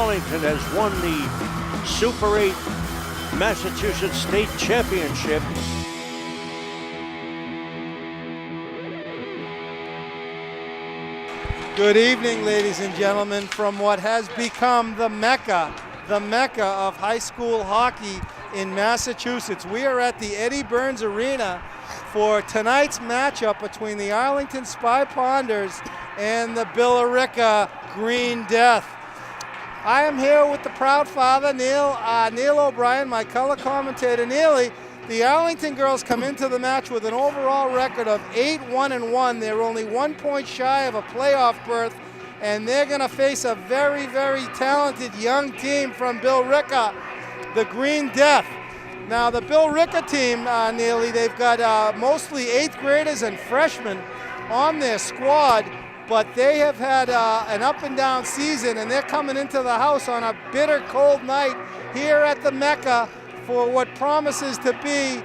Arlington has won the Super 8 Massachusetts State Championship. Good evening, ladies and gentlemen, from what has become the Mecca of high school hockey in Massachusetts. We are at the Eddie Burns Arena for tonight's matchup between the Arlington Spy Ponders and the Billerica Green Death. I am here with the proud father, Neal O'Brien, my color commentator, Neely. The Arlington girls come into the match with an overall record of 8-1-1. They're only 1 point shy of a playoff berth, and they're going to face a very, very talented young team from Billerica, the Green Death. Now, the Billerica team, Neely, they've got mostly 8th graders and freshmen on their squad, but they have had an up and down season, and they're coming into the house on a bitter cold night here at the Mecca for what promises to be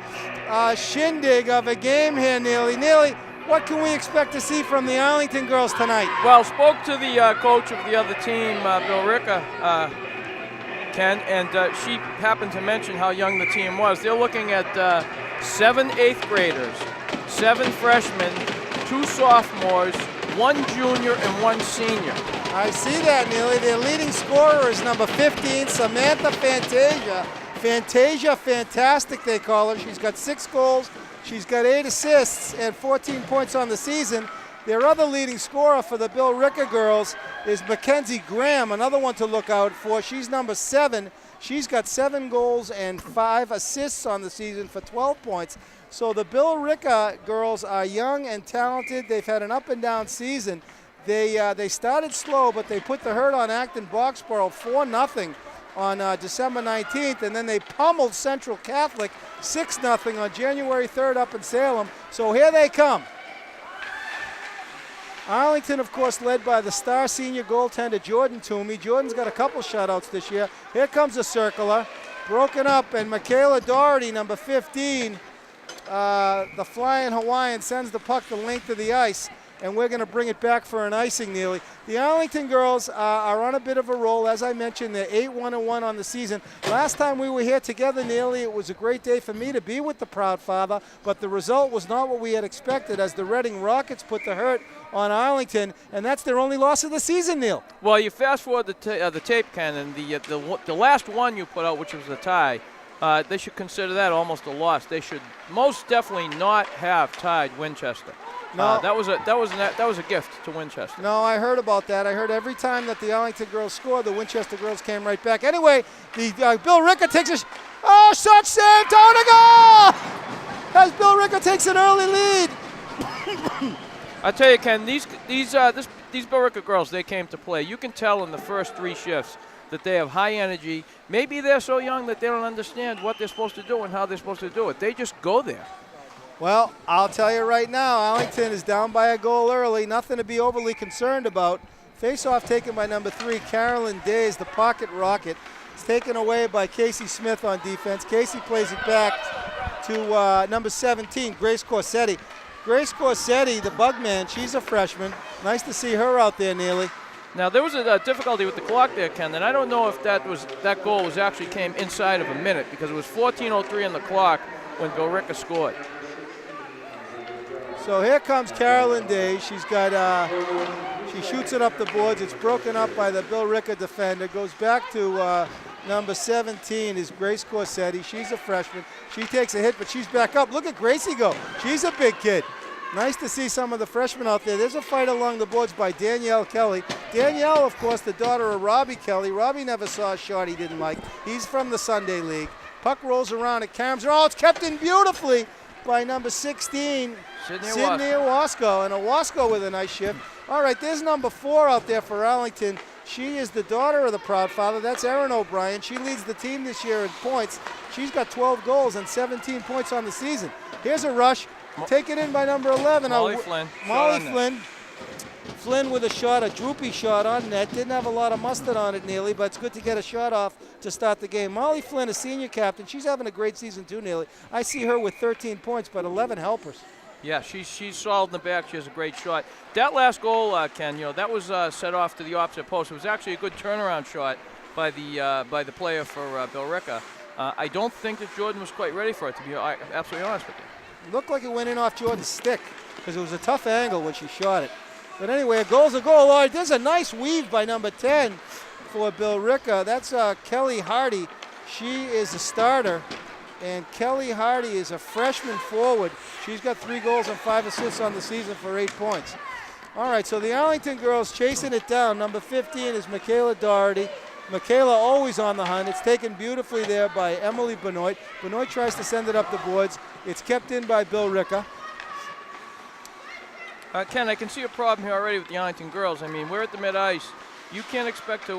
a shindig of a game here, Neely. Neely, what can we expect to see from the Arlington girls tonight? Well, spoke to the coach of the other team, Billerica, Ken, and she happened to mention how young the team was. They're looking at 7 8th graders, 7 freshmen, 2 sophomores, 1 junior, and 1 senior. I see that, Neely. Their leading scorer is number 15, Samantha Fantasia. Fantasia Fantastic, they call her. She's got 6 goals. She's got 8 assists and 14 points on the season. Their other leading scorer for the Billerica girls is Mackenzie Graham, another one to look out for. She's number 7. She's got 7 goals and 5 assists on the season for 12 points. So the Billerica girls are young and talented. They've had an up and down season. They started slow, but they put the hurt on Acton Boxborough 4-0 on December 19th, and then they pummeled Central Catholic 6-0 on January 3rd up in Salem. So here they come. Arlington, of course, led by the star senior goaltender Jordan Toomey. Jordan's got a couple shutouts this year. Here comes a circler, broken up, and Michaela Doherty, number 15, the flying Hawaiian, sends the puck the length of the ice, and we're going to bring it back for an icing, Neely. The Arlington girls are on a bit of a roll. As I mentioned, they're 8-1-1 on the season. Last time we were here together, Neely, it was a great day for me to be with the proud father, but the result was not what we had expected as the Reading Rockets put the hurt on Arlington, and that's their only loss of the season, Neal. Well, you fast forward the tape, Ken, and the last one you put out, which was the tie, they should consider that almost a loss. They should most definitely not have tied Winchester. No, that was a gift to Winchester. No, I heard about that. I heard every time that the Arlington girls scored, the Winchester girls came right back. Anyway, the Billerica takes a shot save, down to goal! As Billerica takes an early lead. I tell you, Ken, these Billerica girls, they came to play. You can tell in the first 3 shifts that they have high energy. Maybe they're so young that they don't understand what they're supposed to do and how they're supposed to do it. They just go there. Well, I'll tell you right now, Arlington is down by a goal early. Nothing to be overly concerned about. Face-off taken by number 3, Carolyn Days, the pocket rocket. It's taken away by Casey Smith on defense. Casey plays it back to number 17, Grace Corsetti. Grace Corsetti, the bugman, she's a freshman. Nice to see her out there, Neely. Now, there was a difficulty with the clock there, Ken, and I don't know if that goal actually came inside of a minute because it was 14:03 on the clock when Billerica scored. So here comes Carolyn Day. She's got, she shoots it up the boards. It's broken up by the Billerica defender. Goes back to number 17 is Grace Corsetti. She's a freshman. She takes a hit, but she's back up. Look at Gracie go. She's a big kid. Nice to see some of the freshmen out there. There's a fight along the boards by Danielle Kelly. Danielle, of course, the daughter of Robbie Kelly. Robbie never saw a shot he didn't like. He's from the Sunday League. Puck rolls around at Carams. Oh, it's kept in beautifully by number 16, Sydney Owasco. And Owasco with a nice shift. All right, there's number 4 out there for Arlington. She is the daughter of the proud father. That's Erin O'Brien. She leads the team this year in points. She's got 12 goals and 17 points on the season. Here's a rush. Taken in by number 11. Molly Flynn. Molly Flynn. Flynn with a shot, a droopy shot on net. Didn't have a lot of mustard on it, Neely, but it's good to get a shot off to start the game. Molly Flynn, a senior captain. She's having a great season too, Neely. I see her with 13 points, but 11 helpers. Yeah, she's solid in the back. She has a great shot. That last goal, Ken, that was set off to the opposite post. It was actually a good turnaround shot by the player for Billerica. I don't think that Jordan was quite ready for it, to be absolutely honest with you. Looked like it went in off Jordan's stick because it was a tough angle when she shot it. But anyway, a goal's a goal. All right, there's a nice weave by number 10 for Billerica. That's Kelly Hardy. She is a starter, and Kelly Hardy is a freshman forward. She's got 3 goals and 5 assists on the season for 8 points. All right, so the Arlington girls chasing it down. Number 15 is Michaela Doherty. Michaela always on the hunt. It's taken beautifully there by Emily Benoit. Benoit tries to send it up the boards. It's kept in by Billerica. Ken, I can see a problem here already with the Arlington girls. I mean, we're at the mid-ice. You can't expect to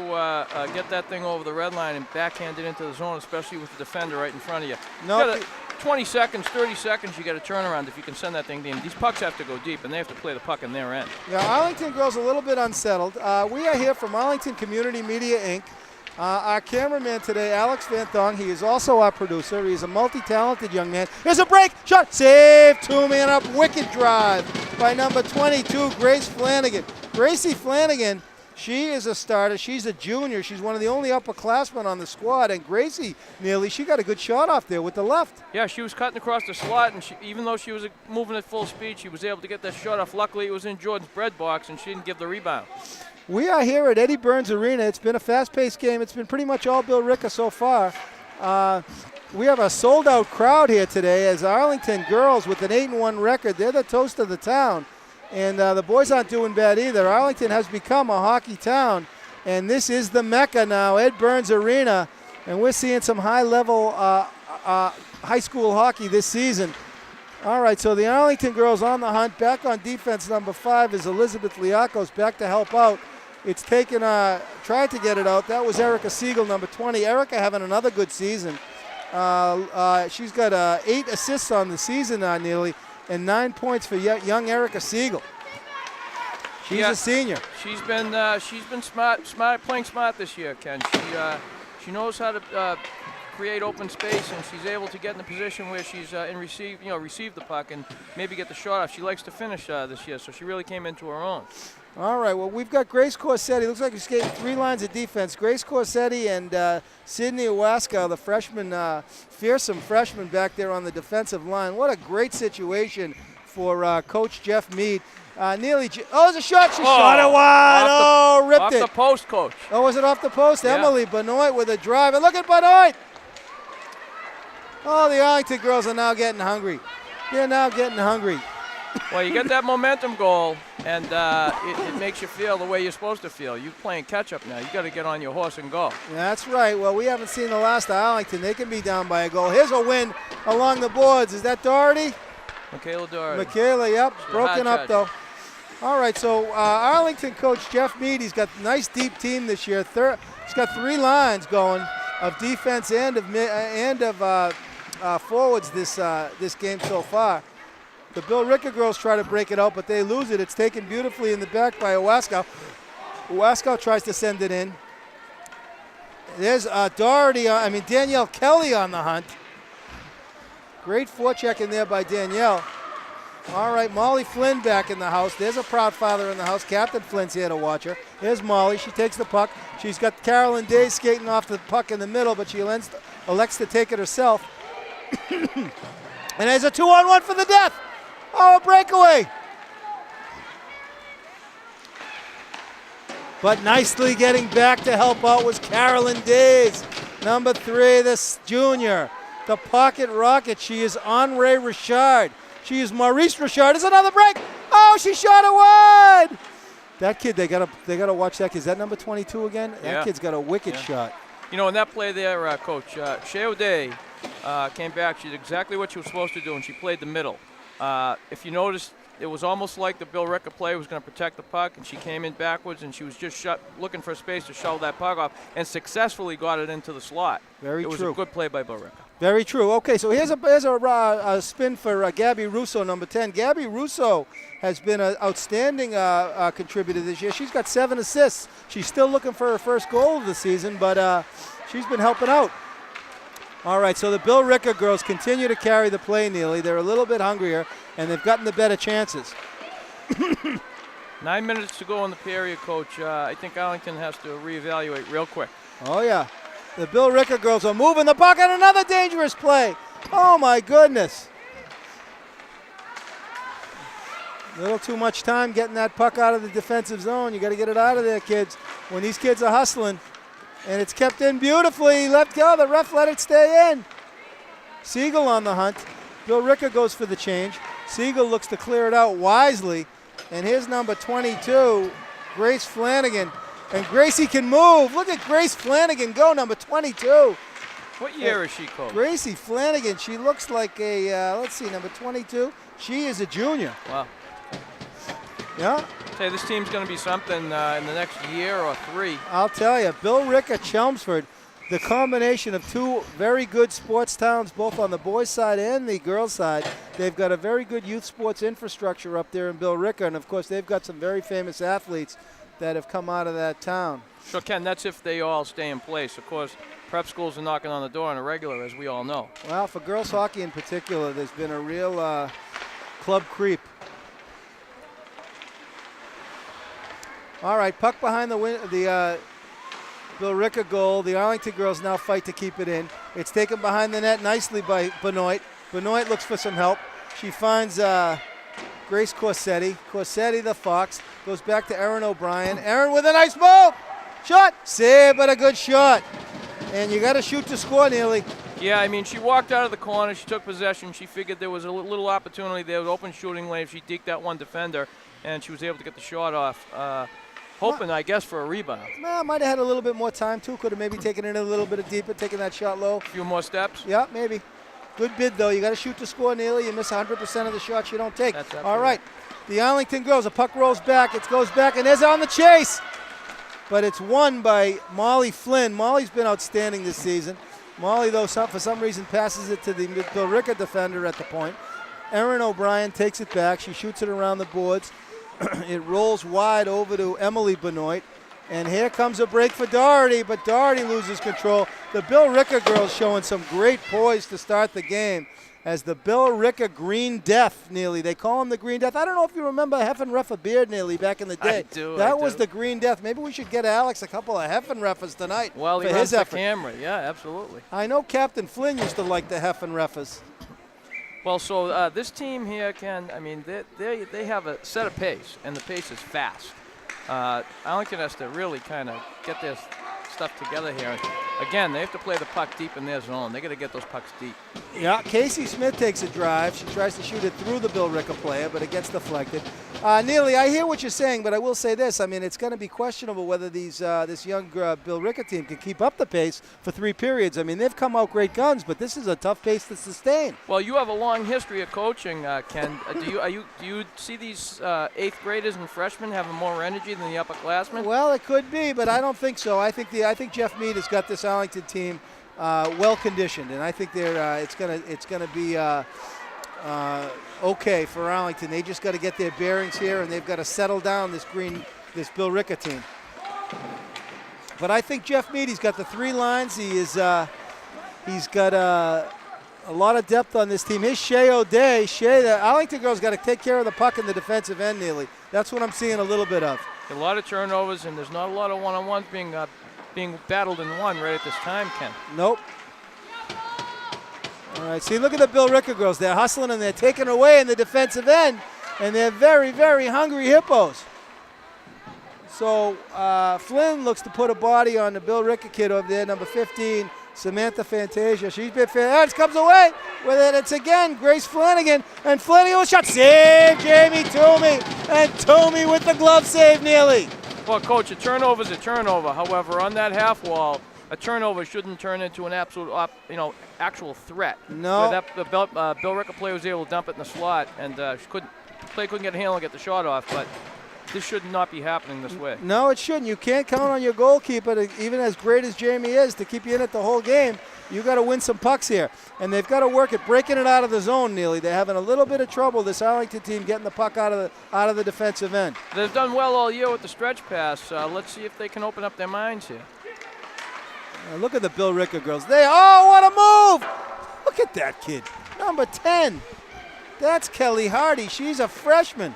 get that thing over the red line and backhand it into the zone, especially with the defender right in front of you. No. 20 seconds, 30 seconds, you got a turnaround if you can send that thing in. These pucks have to go deep, and they have to play the puck in their end. Yeah, Arlington girls a little bit unsettled. We are here from Arlington Community Media, Inc. Our cameraman today, Alex Van Thong, he is also our producer. He is a multi-talented young man. There's a break, shot, save, 2-man up, wicked drive by number 22, Grace Flanagan. Gracie Flanagan, she is a starter. She's a junior. She's one of the only upperclassmen on the squad. And Gracie, Neely, she got a good shot off there with the left. Yeah, she was cutting across the slot, and even though she was moving at full speed, she was able to get that shot off. Luckily, it was in Jordan's bread box, and she didn't give the rebound. We are here at Eddie Burns Arena. It's been a fast-paced game. It's been pretty much all Billerica so far. We have a sold-out crowd here today as Arlington girls with an 8-1 record. They're the toast of the town. And the boys aren't doing bad either. Arlington has become a hockey town, and this is the Mecca now, Ed Burns Arena, and we're seeing some high-level high school hockey this season. All right, so the Arlington girls on the hunt. Back on defense, number 5 is Elizabeth Liakos, back to help out. It's taken, tried to get it out. That was Erica Siegel, number 20. Erica having another good season. She's got 8 assists on the season nearly, and 9 points for young Erica Siegel. She's a senior. She's been smart, playing smart this year, Ken. She knows how to create open space, and she's able to get in a position where she's receive the puck and maybe get the shot off. She likes to finish this year, so she really came into her own. All right, well, we've got Grace Corsetti. Looks like she's skating 3 lines of defense. Grace Corsetti and Sydney Iwaska, the freshman, fearsome freshman back there on the defensive line. What a great situation for Coach Jeff Mead. Neely, there's a shot. She shot it wide. Ripped it. Off the post, Coach. Oh, was it off the post? Yeah. Emily Benoit with a drive. And look at Benoit. Oh, the Arlington girls are now getting hungry. They're now getting hungry. Well, you get that momentum goal, and it makes you feel the way you're supposed to feel. You're playing catch-up now. You got to get on your horse and go. That's right. Well, we haven't seen the last of Arlington. They can be down by a goal. Here's a win along the boards. Is that Doherty? Michaela Doherty. Michaela, yep. Broken up, though. All right, so Arlington coach Jeff Mead, he's got a nice deep team this year. He's got 3 lines going of defense and of forwards this game so far. The Billerica girls try to break it out, but they lose it. It's taken beautifully in the back by Iwaska. Iwaska tries to send it in. There's Danielle Kelly on the hunt. Great forecheck in there by Danielle. All right, Molly Flynn back in the house. There's a proud father in the house. Captain Flynn's here to watch her. Here's Molly. She takes the puck. She's got Carolyn Day skating off the puck in the middle, but she elects to take it herself. And there's a 2-on-1 for the death. Oh, a breakaway. But nicely getting back to help out was Carolyn Days. Number 3, this junior. The pocket rocket. She is Henri Richard. She is Maurice Richard. There's another break. Oh, she shot it wide. That kid, they gotta watch that kid. Is that number 22 again? Yeah. That kid's got a wicked shot. You know, in that play there, Coach, Shea O'Day came back. She did exactly what she was supposed to do, and she played the middle. If you noticed, it was almost like the Billerica play was going to protect the puck, and she came in backwards, and she was just looking for a space to shovel that puck off, and successfully got it into the slot. Very true. It was a good play by Billerica. Very true. Okay, so here's a spin for Gabby Russo, number 10. Gabby Russo has been an outstanding contributor this year. She's got 7 assists. She's still looking for her first goal of the season, but she's been helping out. All right, so the Billerica girls continue to carry the play, Neely. They're a little bit hungrier, and they've gotten the better chances. 9 minutes to go in the period, Coach. I think Arlington has to reevaluate real quick. Oh, yeah. The Billerica girls are moving the puck, and another dangerous play. Oh, my goodness. A little too much time getting that puck out of the defensive zone. You got to get it out of there, kids. When these kids are hustling, and it's kept in beautifully. Let go. The ref let it stay in. Siegel on the hunt. Billerica goes for the change. Siegel looks to clear it out wisely. And here's number 22, Grace Flanagan. And Gracie can move. Look at Grace Flanagan go, number 22. What year is she, Coach? Gracie Flanagan. She looks like a, let's see, number 22. She is a junior. Wow. Yeah. Say this team's going to be something in the next year or 3. I'll tell you, Billerica, Chelmsford, the combination of two very good sports towns, both on the boys' side and the girls' side. They've got a very good youth sports infrastructure up there in Billerica, and of course they've got some very famous athletes that have come out of that town. So, Ken, that's if they all stay in place. Of course, prep schools are knocking on the door on a regular, as we all know. Well, for girls hockey in particular, there's been a real club creep. All right, puck behind the Billerica goal. The Arlington girls now fight to keep it in. It's taken behind the net nicely by Benoit. Benoit looks for some help. She finds Grace Corsetti. Corsetti, the Fox, goes back to Erin O'Brien. Erin with a nice move. Shot. Save, but a good shot. And you got to shoot to score, Neely. Yeah, I mean, she walked out of the corner. She took possession. She figured there was a little opportunity there with open shooting lane. She deked that one defender, and she was able to get the shot off. Hoping, I guess, for a rebound. Well, might have had a little bit more time, too. Could have maybe taken it a little bit deeper, taken that shot low. A few more steps? Yeah, maybe. Good bid, though. You got to shoot to score, Neely. You miss 100% of the shots you don't take. All right. The Arlington girls, the puck rolls back. It goes back, and there's on the chase. But it's won by Molly Flynn. Molly's been outstanding this season. Molly, though, for some reason passes it to the Billerica defender at the point. Erin O'Brien takes it back. She shoots it around the boards. It rolls wide over to Emily Benoit. And here comes a break for Doherty, but Doherty loses control. The Billerica girls showing some great poise to start the game as the Billerica Green Death, Neely. They call him the Green Death. I don't know if you remember Heffenreffer Beard, Neely, back in the day. I do. That was the Green Death. Maybe we should get Alex a couple of Heffenreffers tonight for his effort. The camera. Yeah, absolutely. I know Captain Flynn used to like the Heffenreffers. Well, so this team here, Ken, I mean, they have a set of pace, and the pace is fast. Arlington has to really kind of get their stuff together here. And again, they have to play the puck deep in their zone. They got to get those pucks deep. Yeah, Casey Smith takes a drive. She tries to shoot it through the Billerica player, but it gets deflected. Neely, I hear what you're saying, but I will say this. I mean, it's going to be questionable whether this young Billerica team can keep up the pace for 3 periods. I mean, they've come out great guns, but this is a tough pace to sustain. Well, you have a long history of coaching, Ken. Do you see these 8th graders and freshmen having more energy than the upperclassmen? Well, it could be, but I don't think so. I think Jeff Mead has got this Arlington team well conditioned, and I think it's gonna be okay for Arlington. They just got to get their bearings here, and they've got to settle down this Billerica team. But I think Jeff Mead, he's got the 3 lines. He's got a lot of depth on this team. Here's Shea O'Day. The Arlington girls got to take care of the puck in the defensive end, Neely. That's what I'm seeing a little bit of. A lot of turnovers, and there's not a lot of one-on-ones being battled and won right at this time, Ken. Nope. All right, see, look at the Billerica girls. They're hustling, and they're taking away in the defensive end, and they're very, very hungry hippos. So Flynn looks to put a body on the Billerica kid over there, number 15, Samantha Fantasia. She's been fantastic. Comes away with it. It's again Grace Flanagan, and Flanagan with a shot. Save, Jamie Toomey, and Toomey with the glove save, Neely. Well, Coach, a turnover is a turnover. However, on that half wall, a turnover shouldn't turn into an absolute, actual threat. No. Where the Billerica player was able to dump it in the slot, and the player couldn't get a handle and get the shot off. But this should not be happening this way. No, it shouldn't. You can't count on your goalkeeper, even as great as Jamie is, to keep you in it the whole game. You got to win some pucks here, and they've got to work at breaking it out of the zone. Neely, they're having a little bit of trouble. This Arlington team getting the puck out of the defensive end. They've done well all year with the stretch pass. Let's see if they can open up their minds here. Look at the Billerica girls. What a move! Look at that kid, number 10. That's Kelly Hardy. She's a freshman.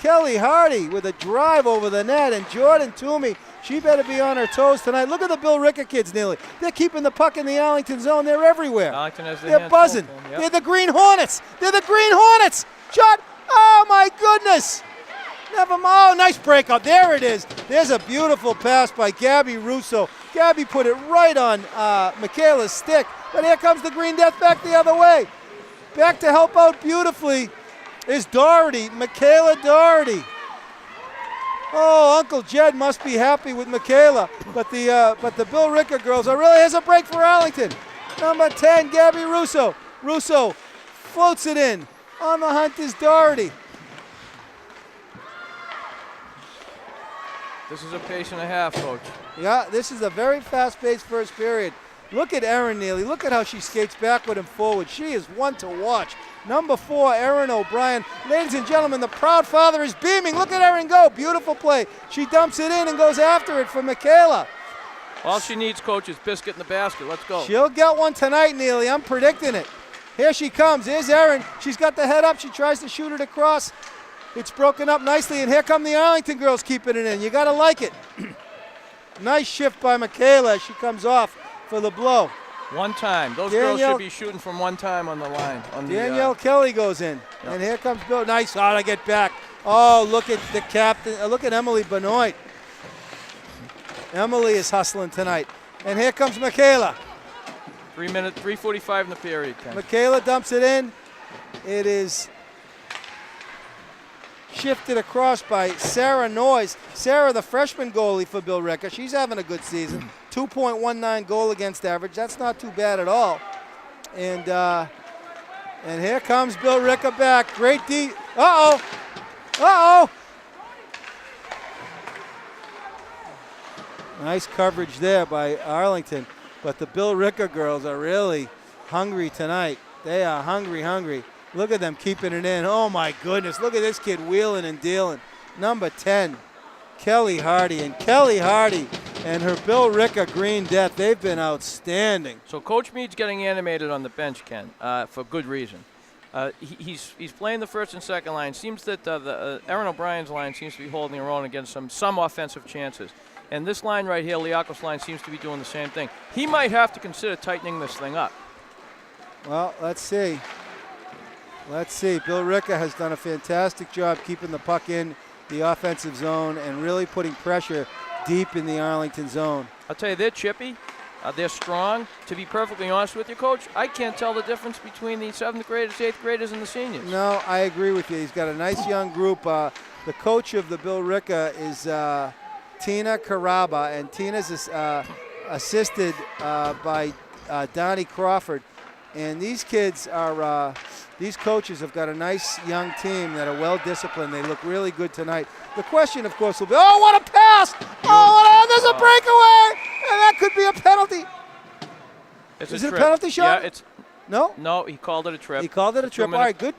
Kelly Hardy with a drive over the net, and Jordan Toomey She better be on her toes tonight. Look at the Billerica kids, Neely. They're keeping the puck in the Arlington zone. They're everywhere. Arlington has their They're hands buzzing. full, yep. They're the Green Hornets. They're the Green Hornets. Shot. Oh, my goodness. Never mind. Oh, nice breakout. There it is. There's a beautiful pass by Gabby Russo. Gabby put it right on Michaela's stick. But here comes the Green Death back the other way. Back to help out beautifully is Doherty, Michaela Doherty. Oh, Uncle Jed must be happy with Michaela. But the Billerica girls are really, here's a break for Arlington. Number 10, Gabby Russo. Russo floats it in. On the hunt is Doherty. This is a pace and a half, Coach. Yeah, this is a very fast-paced first period. Look at Erin Neely. Look at how she skates backward and forward. She is one to watch. Number 4, Erin O'Brien. Ladies and gentlemen, the proud father is beaming. Look at Erin go. Beautiful play. She dumps it in and goes after it for Michaela. All she needs, Coach, is biscuit in the basket. Let's go. She'll get one tonight, Neely. I'm predicting it. Here she comes. Here's Erin. She's got the head up. She tries to shoot it across. It's broken up nicely, and here come the Arlington girls keeping it in. You got to like it. Nice shift by Michaela as she comes off for the blow. One time. Those girls should be shooting from one time on the line. Danielle Kelly goes in. Yep. And here comes Bill. Nice shot to get back. Oh, look at the captain. Look at Emily Benoit. Emily is hustling tonight. And here comes Michaela. 3:45 in the period, Ken. Michaela dumps it in. It is shifted across by Sarah Noyes. Sarah, the freshman goalie for Billerica. She's having a good season. 2.19 goal against average. That's not too bad at all. And here comes Billerica back. Great D. Uh-oh. Uh-oh. Nice coverage there by Arlington. But the Billerica girls are really hungry tonight. They are hungry, hungry. Look at them keeping it in. Oh, my goodness. Look at this kid wheeling and dealing. Number 10, Kelly Hardy. And Kelly Hardy and her Billerica Green Death, they've been outstanding. So Coach Mead's getting animated on the bench, Ken, for good reason. He's playing the first and second line. Seems that Erin O'Brien's line seems to be holding her own against some offensive chances. And this line right here, Liakos' line, seems to be doing the same thing. He might have to consider tightening this thing up. Well, let's see. Let's see. Billerica has done a fantastic job keeping the puck in the offensive zone and really putting pressure deep in the Arlington zone. I'll tell you, they're chippy. They're strong. To be perfectly honest with you, Coach, I can't tell the difference between the 7th graders, 8th graders, and the seniors. No, I agree with you. He's got a nice young group. The coach of the Billerica is Tina Caraba, and Tina's assisted by Donnie Crawford. And these kids are, these coaches have got a nice young team that are well disciplined. They look really good tonight. The question, of course, will be, oh, what a pass! Oh, there's a breakaway! And that could be a penalty. Is it a penalty shot? Yeah, it's. No? No, he called it a trip. He called it a trip. All right, good.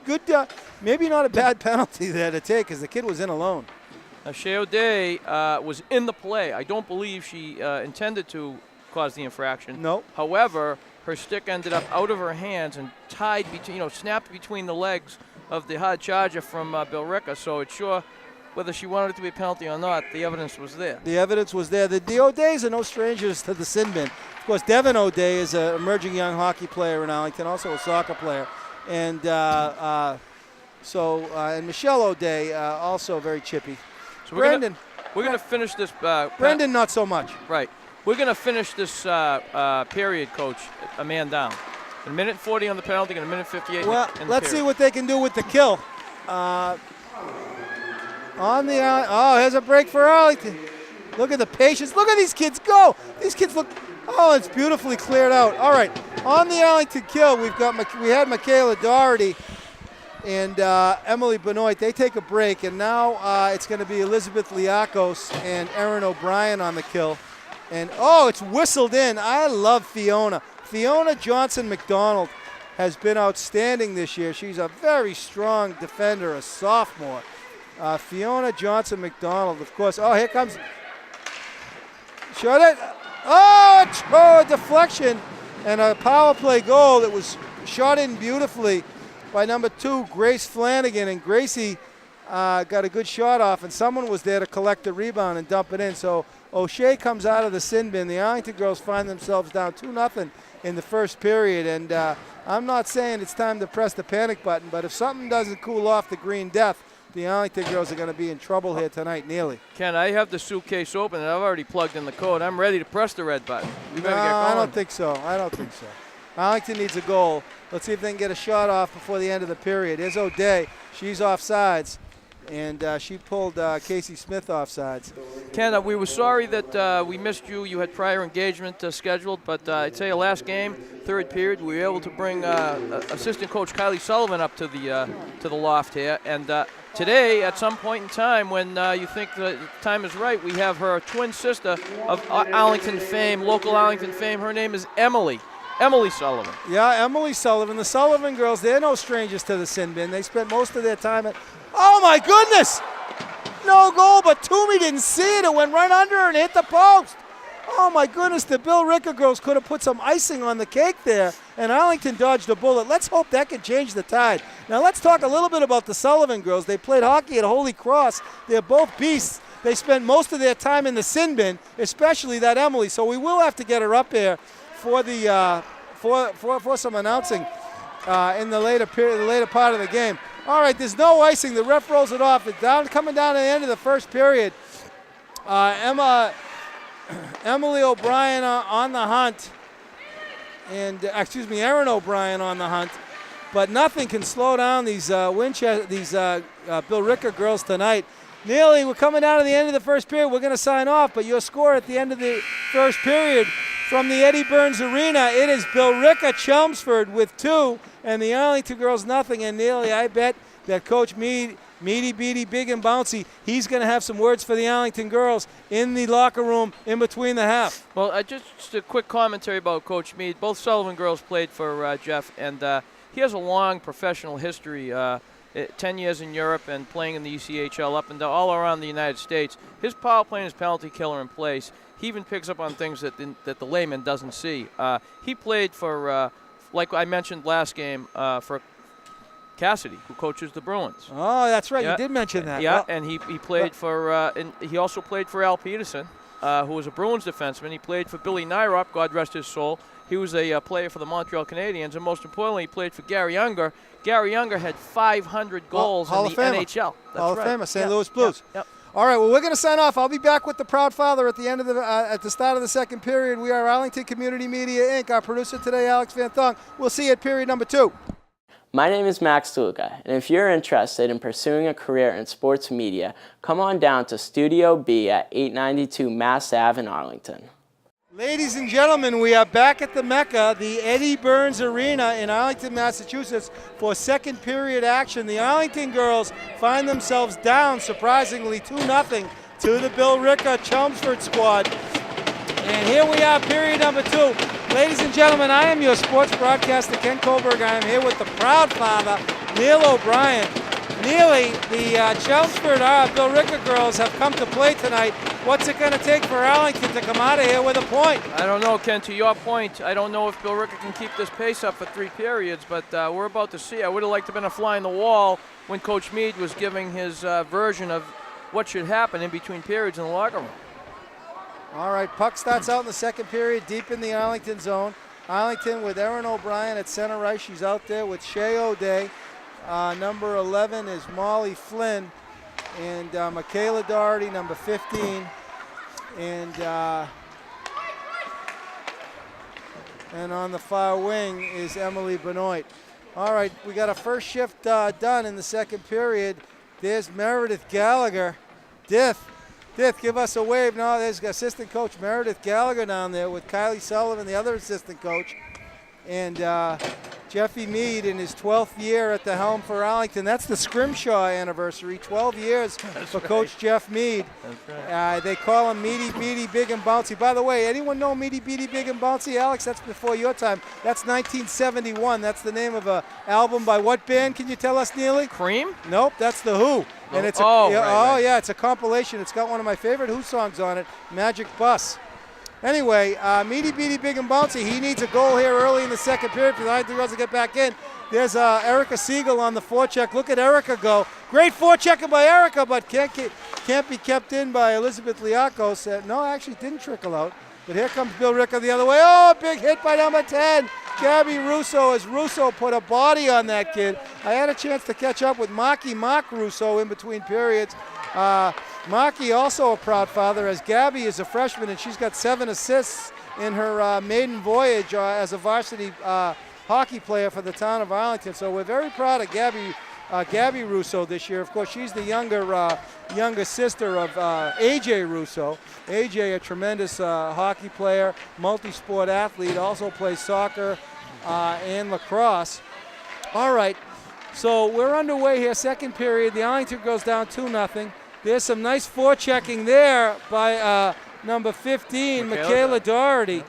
Maybe not a bad penalty there to take because the kid was in alone. Now, Shea O'Day was in the play. I don't believe she intended to cause the infraction. No. However, her stick ended up out of her hands and tied between, snapped between the legs of the hard charger from Billerica. So it's sure, whether she wanted it to be a penalty or not, the evidence was there. The evidence was there. The O'Days are no strangers to the sin bin. Of course, Devin O'Day is an emerging young hockey player in Arlington, also a soccer player. And and Michelle O'Day, also very chippy. So Brandon. We're going to finish this. Brendan, not so much. Right. We're going to finish this period, Coach, a man down. A minute 40 on the penalty and a minute 58 well, in the let's period. see what they can do with the kill. Here's a break for Arlington. Look at the patience. Look at these kids go. These kids look. Oh, it's beautifully cleared out. All right, on the Arlington kill, we had Michaela Doherty and Emily Benoit. They take a break, and now it's going to be Elizabeth Liakos and Erin O'Brien on the kill. And it's whistled in. I love Fiona. Fiona Johnson McDonald has been outstanding this year. She's a very strong defender, a sophomore. Fiona Johnson McDonald, of course. Oh, here comes. Shot it. A deflection and a power play goal that was shot in beautifully by number 2, Grace Flanagan. And Gracie got a good shot off, and someone was there to collect the rebound and dump it in. So O'Shea comes out of the sin bin. The Arlington girls find themselves down 2-0 in the first period. And I'm not saying it's time to press the panic button, but if something doesn't cool off the green death, the Arlington girls are going to be in trouble here tonight, Neely. Ken, I have the suitcase open, and I've already plugged in the code. I'm ready to press the red button. We better get going. I don't think so. I don't think so. Arlington needs a goal. Let's see if they can get a shot off before the end of the period. Here's O'Day. She's offsides, and she pulled Casey Smith offsides. Ken, we were sorry that we missed you. You had prior engagement scheduled, but I'd say last game, third period, we were able to bring assistant coach Kylie Sullivan up to the loft here, and today, at some point in time, when you think the time is right, we have her twin sister of Arlington fame, local Arlington fame. Her name is Emily Sullivan. Yeah, Emily Sullivan. The Sullivan girls, they're no strangers to the sin bin. They spent most of their time at, oh my goodness! No goal, but Toomey didn't see it. It went right under her and hit the post. Oh my goodness, the Billerica girls could have put some icing on the cake there, and Arlington dodged a bullet. Let's hope that can change the tide. Now let's talk a little bit about the Sullivan girls. They played hockey at Holy Cross. They're both beasts. They spent most of their time in the sin bin, especially that Emily. So we will have to get her up here for the for some announcing in the later period, the later part of the game. All right, there's no icing. The ref rolls it off. It's coming down to the end of the first period. Emily O'Brien on the hunt, and Erin O'Brien on the hunt, but nothing can slow down these Billerica girls tonight. Neely, we're coming down to the end of the first period. We're going to sign off, but your score at the end of the first period from the Eddie Burns Arena, it is Billerica Chelmsford with 2, and the Arlington girls nothing. And Neely, I bet that Coach Meady, Beady, Big and Bouncy, he's going to have some words for the Arlington girls in the locker room in between the half. Well, just a quick commentary about Coach Meade. Both Sullivan girls played for Jeff, and he has a long professional history, 10 years in Europe and playing in the ECHL up and down, all around the United States. His power play and his penalty killer in place. He even picks up on things that the layman doesn't see. He played for, like I mentioned last game, for Cassidy, who coaches the Bruins. Oh, that's right. Yeah. You did mention that. Yeah, well, and he played for, and he also played for Al Peterson, who was a Bruins defenseman. He played for Billy Nyrop, God rest his soul. He was a player for the Montreal Canadiens, and most importantly, he played for Gary Younger. Gary Younger had 500 goals in the NHL. That's Hall of Famer, St. Louis Blues. Yep. All right, well, we're going to sign off. I'll be back with the proud father at the end of at the start of the second period. We are Arlington Community Media, Inc. Our producer today, Alex Van Thong. We'll see you at period number 2. My name is Max Tuluka, and if you're interested in pursuing a career in sports media, come on down to Studio B at 892 Mass Ave in Arlington. Ladies and gentlemen, we are back at the Mecca, the Eddie Burns Arena in Arlington, Massachusetts, for second period action. The Arlington girls find themselves down, surprisingly, 2-0 to the Billerica Chelmsford squad. And here we are, period number 2. Ladies and gentlemen, I am your sports broadcaster, Ken Kohlberg. I am here with the proud father, Neal O'Brien. Neely, the Chelmsford Billerica girls have come to play tonight. What's it going to take for Arlington to come out of here with a point? I don't know, Ken. To your point, I don't know if Billerica can keep this pace up for 3 periods, but we're about to see. I would have liked to have been a fly in the wall when Coach Meade was giving his version of what should happen in between periods in the locker room. All right, puck starts out in the second period, deep in the Arlington zone. Arlington with Erin O'Brien at center right. She's out there with Shea O'Day. Number 11 is Molly Flynn, and Michaela Doherty, number 15, and on the far wing is Emily Benoit. All right, we got a first shift done in the second period. There's Meredith Gallagher. Dith, give us a wave. No, there's assistant coach Meredith Gallagher down there with Kylie Sullivan, the other assistant coach, and Jeffy Meade in his 12th year at the helm for Arlington. That's the Scrimshaw anniversary, 12 years for Coach Jeff Meade. That's right. They call him Meaty, Beady, Big and Bouncy. By the way, anyone know Meaty, Beady, Big and Bouncy? Alex, that's before your time. That's 1971. That's the name of an album by what band? Can you tell us, Neely? Cream? Nope, that's The Who. And it's right. Yeah, it's a compilation. It's got one of my favorite Who songs on it, Magic Bus. Anyway, Meaty, Beady, Big and Bouncy, he needs a goal here early in the second period for the Arlington girls to get back in. There's Erica Siegel on the forecheck. Look at Erica go. Great forechecking by Erica, but can't can't be kept in by Elizabeth Liakos. No, actually didn't trickle out. But here comes Billerica the other way. Oh, big hit by number 10, Gabby Russo, as Russo put a body on that kid. I had a chance to catch up with Mock Russo in between periods. Maki also a proud father, as Gabby is a freshman and she's got 7 assists in her maiden voyage as a varsity hockey player for the town of Arlington. So we're very proud of Gabby Russo this year. Of course, she's the younger sister of AJ Russo. AJ, a tremendous hockey player, multi-sport athlete, also plays soccer and lacrosse. All right, so we're underway here, second period. The Arlington goes down 2-0. There's some nice forechecking there by number 15, Michaela Doherty.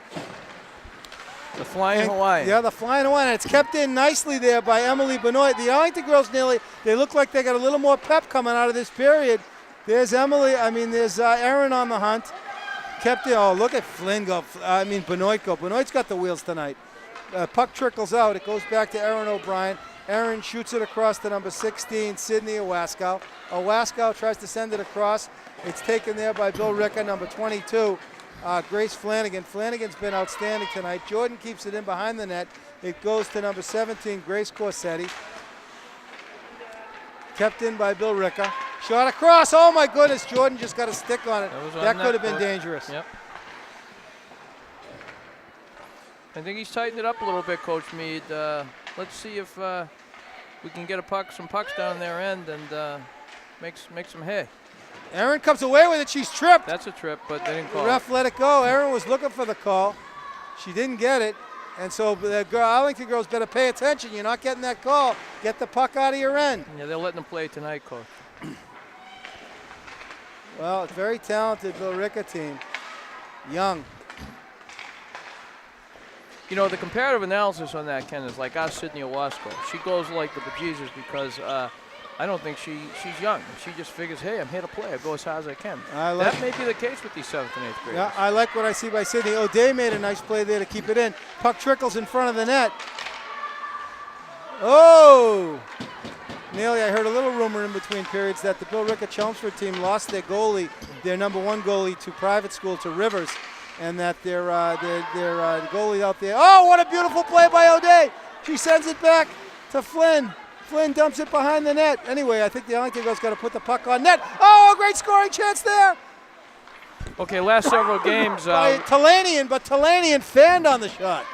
The Flying Hawaiian. Yeah, the Flying Hawaiian. It's kept in nicely there by Emily Benoit. The Arlington girls they look like they got a little more pep coming out of this period. There's there's Erin on the hunt. Kept it. Oh, look at Flynn go. Benoit go. Benoit's got the wheels tonight. Puck trickles out. It goes back to Erin O'Brien. Erin shoots it across to number 16, Sydney Owaskow. Owaskow tries to send it across. It's taken there by Billerica, number 22, Grace Flanagan. Flanagan's been outstanding tonight. Jordan keeps it in behind the net. It goes to number 17, Grace Corsetti. Kept in by Billerica. Shot across. Oh, my goodness. Jordan just got a stick on it. That could have been dangerous. Yep. I think he's tightened it up a little bit, Coach Mead. Let's see if we can get some pucks down their end and make some hay. Erin comes away with it. She's tripped. That's a trip, but they didn't call it. The ref let it go. Erin was looking for the call. She didn't get it. And so the Arlington girls better pay attention. You're not getting that call. Get the puck out of your end. Yeah, they're letting them play tonight, Coach. Well, it's very talented Billerica team. Young. You know, the comparative analysis on that, Ken, is like our Sydney Owaskow. She goes like the bejesus because I don't think she's young. She just figures, hey, I'm here to play. I go as hard as I can. That may be the case with these 7th and 8th graders. Yeah, I like what I see by Sydney. O'Day made a nice play there to keep it in. Puck trickles in front of the net. Oh! Neal, I heard a little rumor in between periods that the Billerica Chelmsford team lost their goalie, their number 1 goalie, to private school, to Rivers, and that their goalie out there. Oh, what a beautiful play by O'Day! She sends it back to Flynn. Flynn dumps it behind the net. Anyway, I think the Arlington girls got to put the puck on net. Oh, a great scoring chance there. Okay, last several games. Talanian, but Talanian fanned on the shot.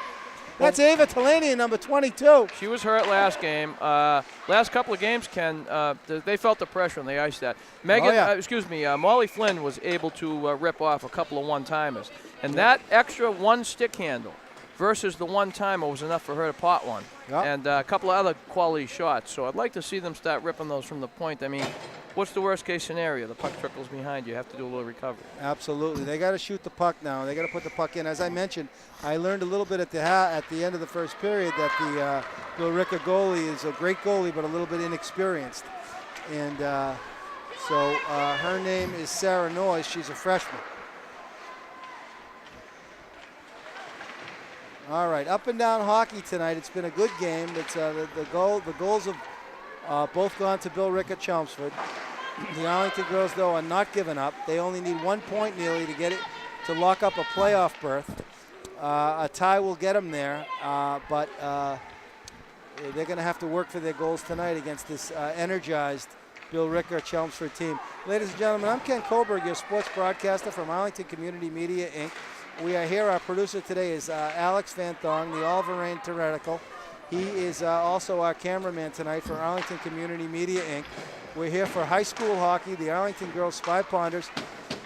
That's Ava Talanian, number 22. She was hurt last game. Last couple of games, Ken, they felt the pressure and they iced that. Molly Flynn was able to rip off a couple of one-timers. And that extra one stick handle versus the one-timer was enough for her to pot one. Yep. And a couple of other quality shots. So I'd like to see them start ripping those from the point. I mean, what's the worst-case scenario? The puck trickles behind you. You have to do a little recovery. Absolutely. They got to shoot the puck now. They got to put the puck in. As I mentioned, I learned a little bit at the end of the first period that the Billerica goalie is a great goalie, but a little bit inexperienced. And so her name is Sarah Noyes. She's a freshman. All right, up and down hockey tonight. It's been a good game. It's the goals have both gone to Billerica Chelmsford. The Arlington girls, though, are not giving up. They only need 1 point nearly to get it to lock up a playoff berth. A tie will get them there, but they're going to have to work for their goals tonight against this energized Billerica Chelmsford team. Ladies and gentlemen, I'm Ken Kohlberg, your sports broadcaster from Arlington Community Media, Inc. We are here. Our producer today is Alex Van Thong, the all-Varane theoretical. He is also our cameraman tonight for Arlington Community Media, Inc. We're here for high school hockey. The Arlington girls, Spy Ponders,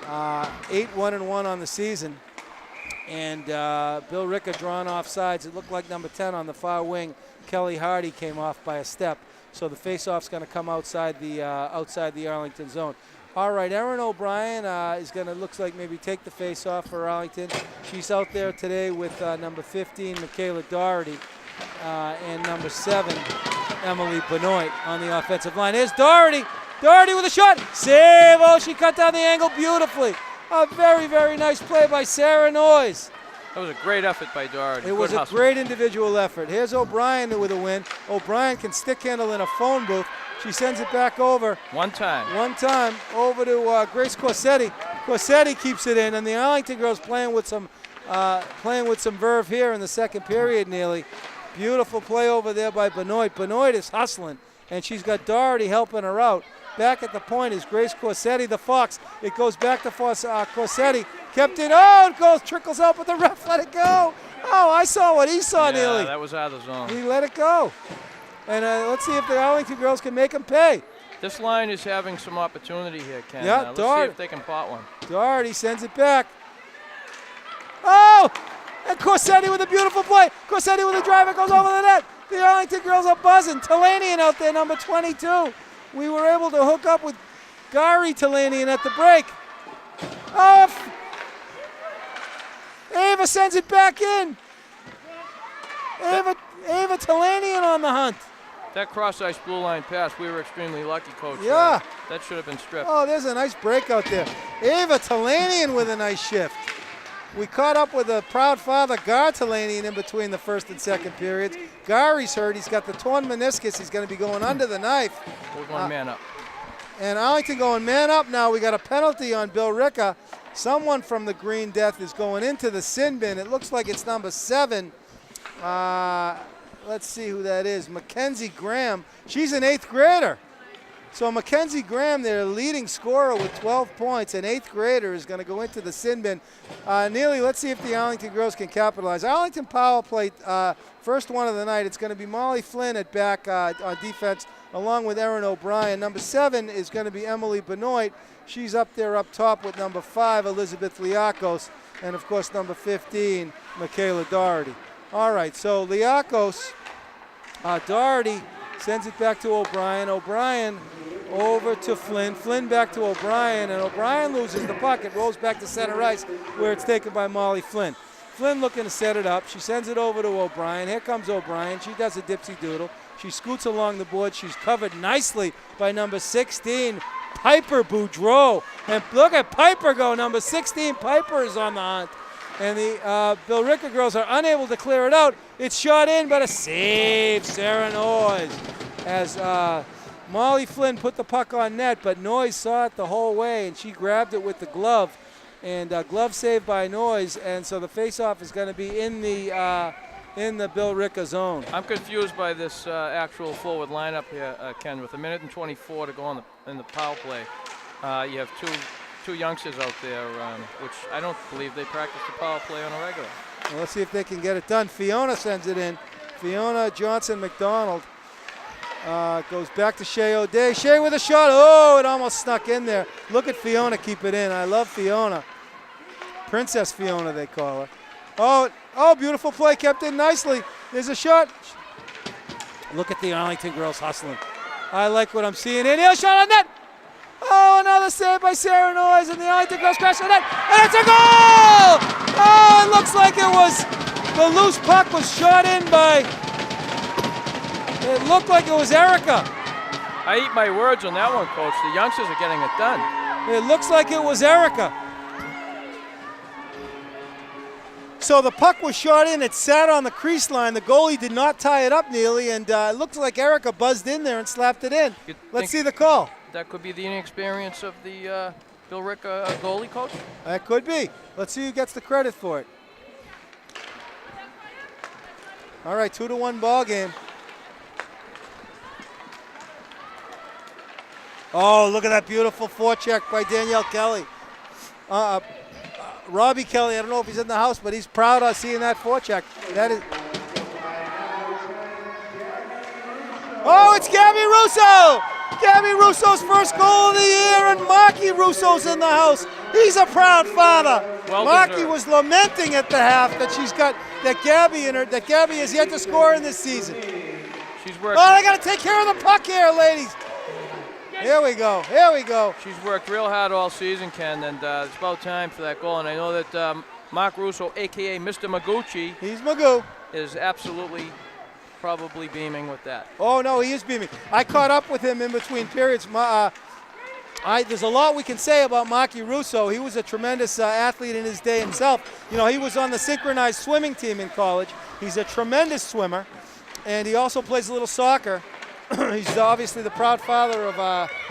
8-1-1 on the season. And Billerica drawn off sides. It looked like number 10 on the far wing, Kelly Hardy, came off by a step. So the face-off's going to come outside the Arlington zone. All right, Erin O'Brien is going to, looks like, maybe take the face-off for Arlington. She's out there today with number 15, Michaela Doherty, and number 7, Emily Benoit on the offensive line. Here's Doherty. Doherty with a shot. Save. Oh, she cut down the angle beautifully. A very, very nice play by Sarah Noyes. That was a great effort by Doherty. It was a great individual effort. Here's O'Brien with a win. O'Brien can stick handle in a phone booth. She sends it back over. One time Over to Grace Corsetti. Corsetti keeps it in, and the Arlington girls playing with some verve here in the second period nearly. Beautiful play over there by Benoit. Benoit is hustling, and she's got Doherty helping her out. Back at the point is Grace Corsetti, the Fox. It goes back to Corsetti. Kept it. Oh, it goes, trickles out, but the ref let it go. Oh, I saw what he saw nearly. That was out of the zone. He let it go. And let's see if the Arlington girls can make him pay. This line is having some opportunity here, Ken. Yeah, let's see if they can pot one. Doherty sends it back. Oh! And Corsetti with a beautiful play. Corsetti with a drive. It goes over the net. The Arlington girls are buzzing. Talanian out there, number 22. We were able to hook up with Gary Talanian at the break. Oh! Ava sends it back in. Ava Talanian on the hunt. That cross-ice blue line pass, we were extremely lucky, Coach. Yeah. That should have been stripped. Oh, there's a nice break out there. Ava Talanian with a nice shift. We caught up with a proud father, Gar Talanian, in between the first and second periods. Gary's hurt. He's got the torn meniscus. He's going to be going under the knife. We're going man up. And Arlington going man up now. We got a penalty on Billerica. Someone from the Green Death is going into the sin bin. It looks like it's number 7. Let's see who that is. Mackenzie Graham. She's an 8th grader. So Mackenzie Graham, their leading scorer with 12 points, an 8th grader, is going to go into the sin bin. Neely, let's see if the Arlington girls can capitalize. Arlington power play, first one of the night. It's going to be Molly Flynn at back on defense, along with Erin O'Brien. Number 7 is going to be Emily Benoit. She's up there up top with number 5, Elizabeth Liakos, and of course number 15, Michaela Doherty. All right, so Liakos, Doherty sends it back to O'Brien. O'Brien over to Flynn. Flynn back to O'Brien, and O'Brien loses the puck. It rolls back to center ice where it's taken by Molly Flynn. Flynn looking to set it up. She sends it over to O'Brien. Here comes O'Brien. She does a dipsy doodle. She scoots along the board. She's covered nicely by number 16, Piper Boudreau. And look at Piper go. Number 16, Piper is on the hunt. And the Billerica girls are unable to clear it out. It's shot in, but a save, Sarah Noyes. As Molly Flynn put the puck on net, but Noyes saw it the whole way, and she grabbed it with the glove. And glove saved by Noyes, and so the face-off is going to be in the Billerica zone. I'm confused by this actual forward lineup here, Ken. With 1:24 to go in the power play, you have two youngsters out there, which I don't believe they practice the power play on a regular. Well, let's see if they can get it done. Fiona sends it in. Fiona Johnson-McDonald goes back to Shea O'Day. Shea with a shot. Oh, it almost snuck in there. Look at Fiona keep it in. I love Fiona. Princess Fiona, they call her. Oh, beautiful play. Kept in nicely. There's a shot. Look at the Arlington girls hustling. I like what I'm seeing here. Neal shot on net. Oh, another save by Sarah Noyes, and the Arlington girls crash the net, and it's a goal! Oh, it looks like the loose puck was shot in by, it looked like it was Erica. I eat my words on that one, Coach. The youngsters are getting it done. It looks like it was Erica. So the puck was shot in, it sat on the crease line. The goalie did not tie it up nearly, and it looks like Erica buzzed in there and slapped it in. Let's see the call. That could be the inexperience of the Billerica goalie, Coach? That could be. Let's see who gets the credit for it. All right, 2-1 ball game. Oh, look at that beautiful forecheck by Danielle Kelly. Robbie Kelly, I don't know if he's in the house, but he's proud of seeing that forecheck. That is. Oh, it's Gabby Russo! Gabby Russo's first goal of the year, and Marky Russo's in the house. He's a proud father. Well Marky deserved. was lamenting at the half that Gabby has yet to score in this season. She's worked. Oh, they got to take care of the puck here, ladies. Here we go. Here we go. She's worked real hard all season, Ken, and it's about time for that goal. And I know that Mark Russo, a.k.a. Mr. Maguchi, He's Magoo. is absolutely probably beaming with that. Oh, no, he is beaming. I caught up with him in between periods. There's a lot we can say about Marky Russo. He was a tremendous athlete in his day himself. You know, he was on the synchronized swimming team in college. He's a tremendous swimmer, and he also plays a little soccer. He's obviously the proud father of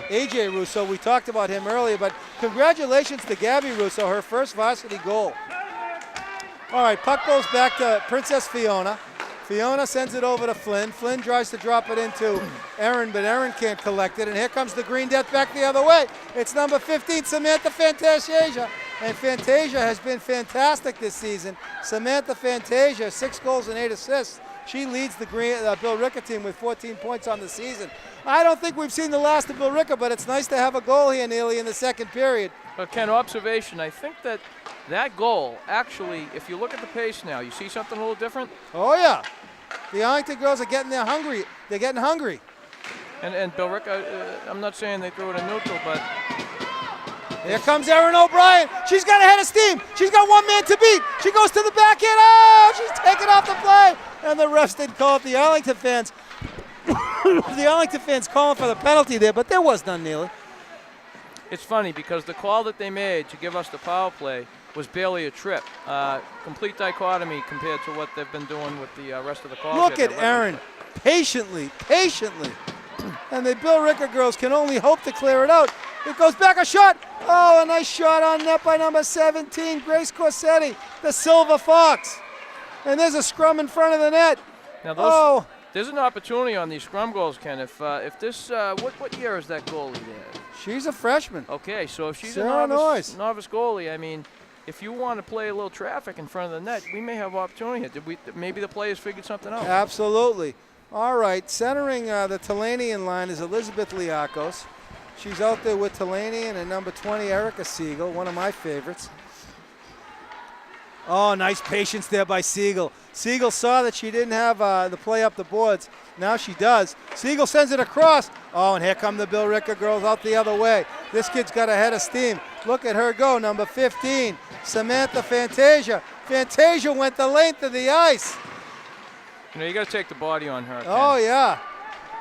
AJ Russo. We talked about him earlier, but congratulations to Gabby Russo, her first varsity goal. All right, puck goes back to Princess Fiona. Fiona sends it over to Flynn. Flynn tries to drop it into Erin, but Erin can't collect it. And here comes the Green Death back the other way. It's number 15, Samantha Fantasia. And Fantasia has been fantastic this season. Samantha Fantasia, 6 goals and 8 assists. She leads the Billerica team with 14 points on the season. I don't think we've seen the last of Billerica, but it's nice to have a goal here, Neely, in the second period. But Ken, observation, I think that goal, actually, if you look at the pace now, you see something a little different? Oh, yeah. The Arlington girls are getting there hungry. They're getting hungry. And Billerica, I'm not saying they threw it in neutral, but... Here comes Erin O'Brien. She's got a head of steam. She's got one man to beat. She goes to the backhand. Oh, she's taken off the play. And the refs didn't call it. The Arlington fans, the Arlington fans calling for the penalty there, but there was none, Neely. It's funny because the call that they made to give us the power play was barely a trip. Complete dichotomy compared to what they've been doing with the rest of the calls. Look at Erin, patiently. And the Billerica girls can only hope to clear it out. It goes back, a shot. Oh, a nice shot on net by number 17, Grace Corsetti, the Silver Fox. And there's a scrum in front of the net. Now there's an opportunity on these scrum goals, Ken. If this, what year is that goalie there? She's a freshman. Okay, so if she's Sarah a novice goalie, I mean, if you want to play a little traffic in front of the net, we may have opportunity here. Maybe the players figured something out. Absolutely. All right, centering the Talanian line is Elizabeth Liakos. She's out there with Talanian and number 20, Erica Siegel, one of my favorites. Oh, nice patience there by Siegel. Siegel saw that she didn't have the play up the boards. Now she does. Siegel sends it across. Oh, and here come the Billerica girls out the other way. This kid's got a head of steam. Look at her go, number 15, Samantha Fantasia. Fantasia went the length of the ice. You know, you got to take the body on her. Ken. Oh, yeah.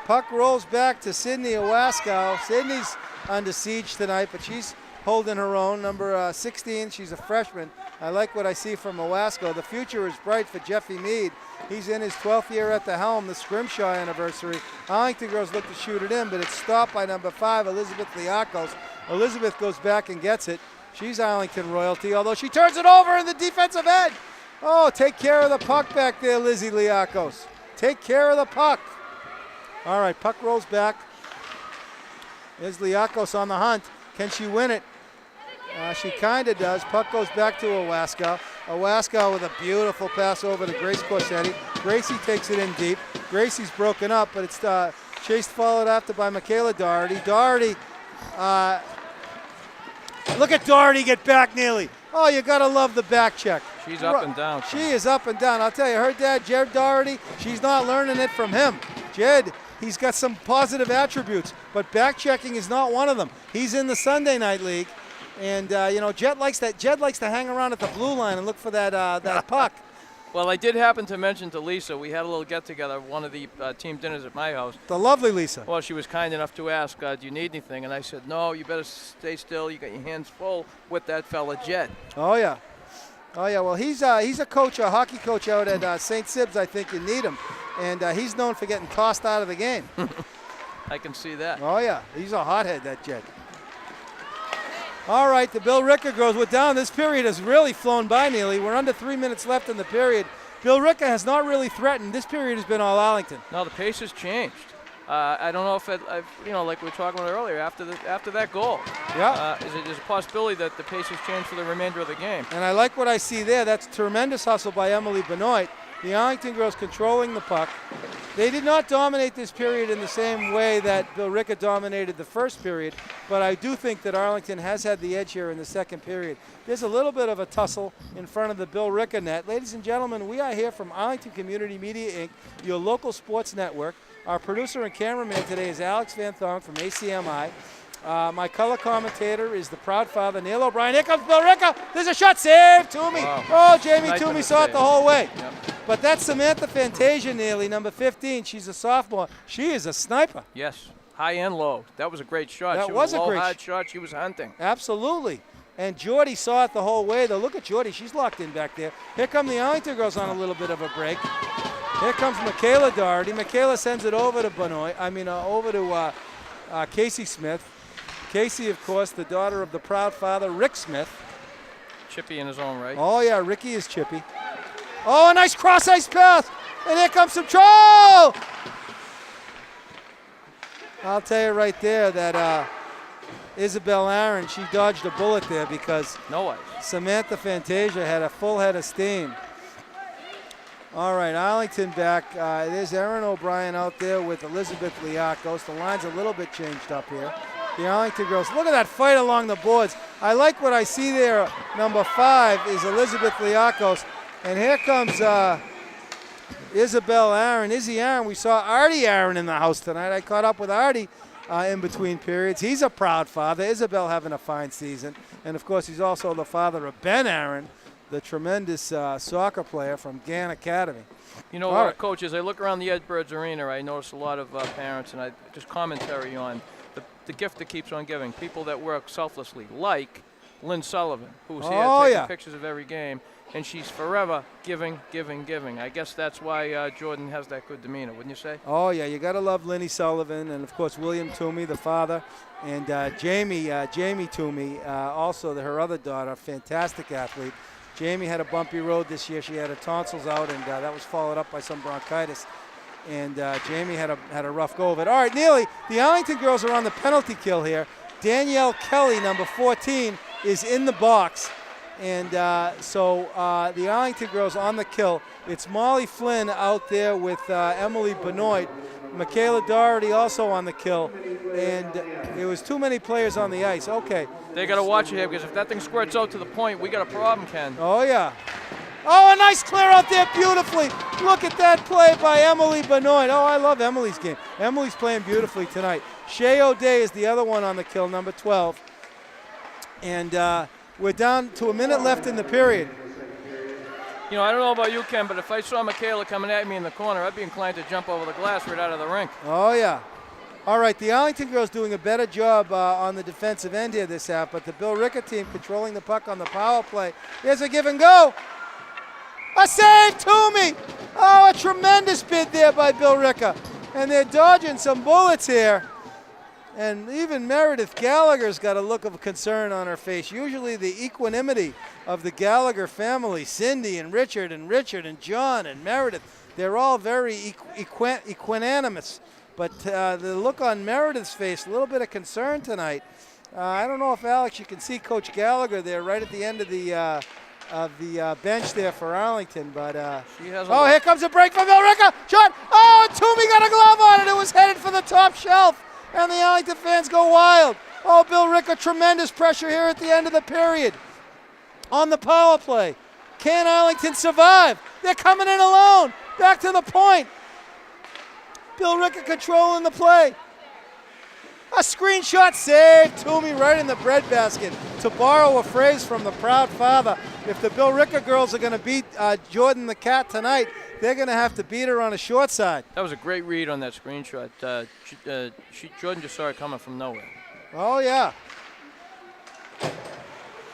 Puck rolls back to Sydney Owaskow. Sydney's under siege tonight, but she's holding her own. Number 16, she's a freshman. I like what I see from Owaskow. The future is bright for Jeffy Mead. He's in his 12th year at the helm, the Scrimshaw anniversary. Arlington girls look to shoot it in, but it's stopped by number 5, Elizabeth Liakos. Elizabeth goes back and gets it. She's Arlington royalty, although she turns it over in the defensive end. Oh, take care of the puck back there, Lizzie Liakos. Take care of the puck. All right, puck rolls back. There's Liakos on the hunt. Can she win it? She kind of does. Puck goes back to Owaskow. Owaskow with a beautiful pass over to Grace Corsetti. Gracie takes it in deep. Gracie's broken up, but it's chased, followed after by Michaela Doherty. Doherty, look at Doherty get back, Neely. Oh, you got to love the back check. She's up and down. She is up and down. I'll tell you, her dad, Jed Doherty, she's not learning it from him. Jed, he's got some positive attributes, but back checking is not one of them. He's in the Sunday Night League. And, you know, Jed likes to hang around at the blue line and look for that puck. Well, I did happen to mention to Lisa, we had a little get-together at one of the team dinners at my house. The lovely Lisa. Well, she was kind enough to ask, do you need anything? And I said, no, you better stay still. You got your hands full with that fella, Jed. Oh, yeah. Oh, yeah. Well, he's a coach, a hockey coach out at St. Sibs, I think, in Needham. And he's known for getting tossed out of the game. I can see that. Oh, yeah. He's a hothead, that Jed. All right, the Billerica girls, we're down. This period has really flown by, Neely. We're under 3 minutes left in the period. Billerica has not really threatened. This period has been all Arlington. No, the pace has changed. I don't know if like we were talking about earlier, after that goal. Yeah. There's a possibility that the pace has changed for the remainder of the game. And I like what I see there. That's tremendous hustle by Emily Benoit. The Arlington girls controlling the puck. They did not dominate this period in the same way that Billerica dominated the first period, but I do think that Arlington has had the edge here in the second period. There's a little bit of a tussle in front of the Billerica net. Ladies and gentlemen, we are here from Arlington Community Media, Inc., your local sports network. Our producer and cameraman today is Alex Van Thong from ACMi. My color commentator is the proud father, Neal O'Brien. Here comes Billerica. There's a shot. Save Toomey. Wow. Oh, Jamie Nice Toomey of saw it save. the whole way. Yep. But that's Samantha Fantasia, Neely, number 15. She's a sophomore. She is a sniper. Yes, high and low. That was a great shot. That She was a a low, great hard shot. She was hunting. Absolutely. And Jordy saw it the whole way, though. Look at Jordy. She's locked in back there. Here come the Arlington girls on a little bit of a break. Here comes Michaela Doherty. Michaela sends it over to over to Casey Smith. Casey, of course, the daughter of the proud father, Rick Smith. Chippy in his own right. Oh, yeah, Ricky is chippy. Oh, a nice cross-ice pass. And here comes some trouble. I'll tell you right there that Isabel Aaron, she dodged a bullet there because no ice. Samantha Fantasia had a full head of steam. All right, Arlington back. There's Erin O'Brien out there with Elizabeth Liakos. The line's a little bit changed up here. The Arlington girls, look at that fight along the boards. I like what I see there. Number 5 is Elizabeth Liakos. And here comes Isabel Aaron. Izzy Aaron, we saw Artie Aaron in the house tonight. I caught up with Artie in between periods. He's a proud father. Isabel having a fine season. And, of course, he's also the father of Ben Aaron, the tremendous soccer player from Gann Academy. You know, Coach, as I look around the Edwards Arena, I notice a lot of parents, and just commentary on the gift that keeps on giving. People that work selflessly, like Lynn Sullivan, who's here taking pictures of every game, and she's forever giving, giving, giving. I guess that's why Jordan has that good demeanor, wouldn't you say? Oh, yeah, you got to love Linny Sullivan, and, of course, William Toomey, the father, and Jamie Toomey, also her other daughter, fantastic athlete. Jamie had a bumpy road this year. She had her tonsils out, and that was followed up by some bronchitis. And Jamie had a rough go of it. All right, Neely, the Arlington girls are on the penalty kill here. Danielle Kelly, number 14, is in the box. And so the Arlington girls on the kill. It's Molly Flynn out there with Emily Benoit. Michaela Doherty also on the kill. And there was too many players on the ice. Okay. They got to watch it here because if that thing squirts out to the point, we got a problem, Ken. Oh, yeah. Oh, a nice clear out there beautifully. Look at that play by Emily Benoit. Oh, I love Emily's game. Emily's playing beautifully tonight. Shea O'Day is the other one on the kill, number 12. And we're down to a minute left in the period. You know, I don't know about you, Ken, but if I saw Michaela coming at me in the corner, I'd be inclined to jump over the glass right out of the rink. Oh, yeah. All right, the Arlington girls doing a better job on the defensive end here this half, but the Billerica team controlling the puck on the power play. Here's a give and go. A save, Toomey. Oh, a tremendous bid there by Billerica. And they're dodging some bullets here. And even Meredith Gallagher's got a look of concern on her face. Usually the equanimity of the Gallagher family, Cindy and Richard and John and Meredith, they're all very equanimous. But the look on Meredith's face, a little bit of concern tonight. I don't know if, Alex, you can see Coach Gallagher there right at the end of the bench there for Arlington. But here comes a break from Billerica. Shot. Oh, Toomey got a glove on it. It was headed for the top shelf. And the Arlington fans go wild. Oh, Billerica, tremendous pressure here at the end of the period. On the power play. Can Arlington survive? They're coming in alone. Back to the point. Billerica controlling the play. A screenshot save. Toomey right in the breadbasket. To borrow a phrase from the proud father, if the Billerica girls are going to beat Jordan the Cat tonight, they're going to have to beat her on a short side. That was a great read on that screenshot. Jordan just saw it coming from nowhere. Oh, yeah.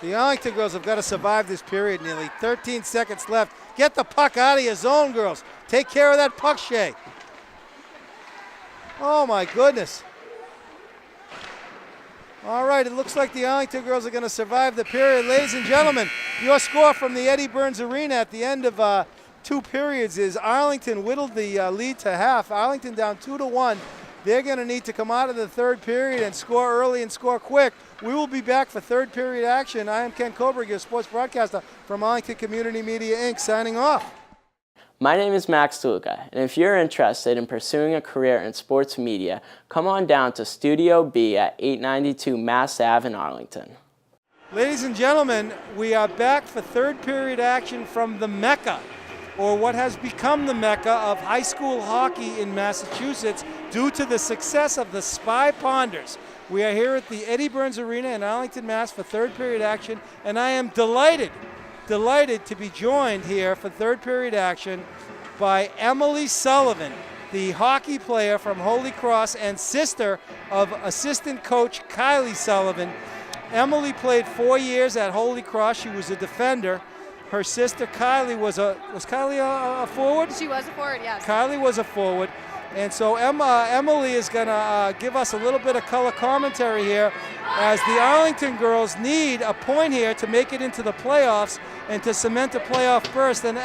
The Arlington girls have got to survive this period nearly. 13 seconds left. Get the puck out of your zone, girls. Take care of that puck, Shea. Oh, my goodness. All right, it looks like the Arlington girls are going to survive the period. Ladies and gentlemen, your score from the Eddie Burns Arena at the end of 2 periods is Arlington whittled the lead to half. Arlington down 2-1. They're going to need to come out of the third period and score early and score quick. We will be back for third period action. I am Ken Kohlberg, your sports broadcaster from Arlington Community Media, Inc., signing off. My name is Max Tuluka, and if you're interested in pursuing a career in sports media, come on down to Studio B at 892 Mass Ave in Arlington. Ladies and gentlemen, we are back for third period action from the Mecca, or what has become the Mecca of high school hockey in Massachusetts due to the success of the Spy Ponders. We are here at the Eddie Burns Arena in Arlington, Mass for third period action, and I am delighted to be joined here for third period action by Emily Sullivan, the hockey player from Holy Cross and sister of assistant coach Kylie Sullivan. Emily played 4 years at Holy Cross. She was a defender. Her sister Kylie was Kylie a forward? She was a forward, yes. Kylie was a forward. And so Emily is going to give us a little bit of color commentary here as the Arlington girls need a point here to make it into the playoffs and to cement a playoff berth. And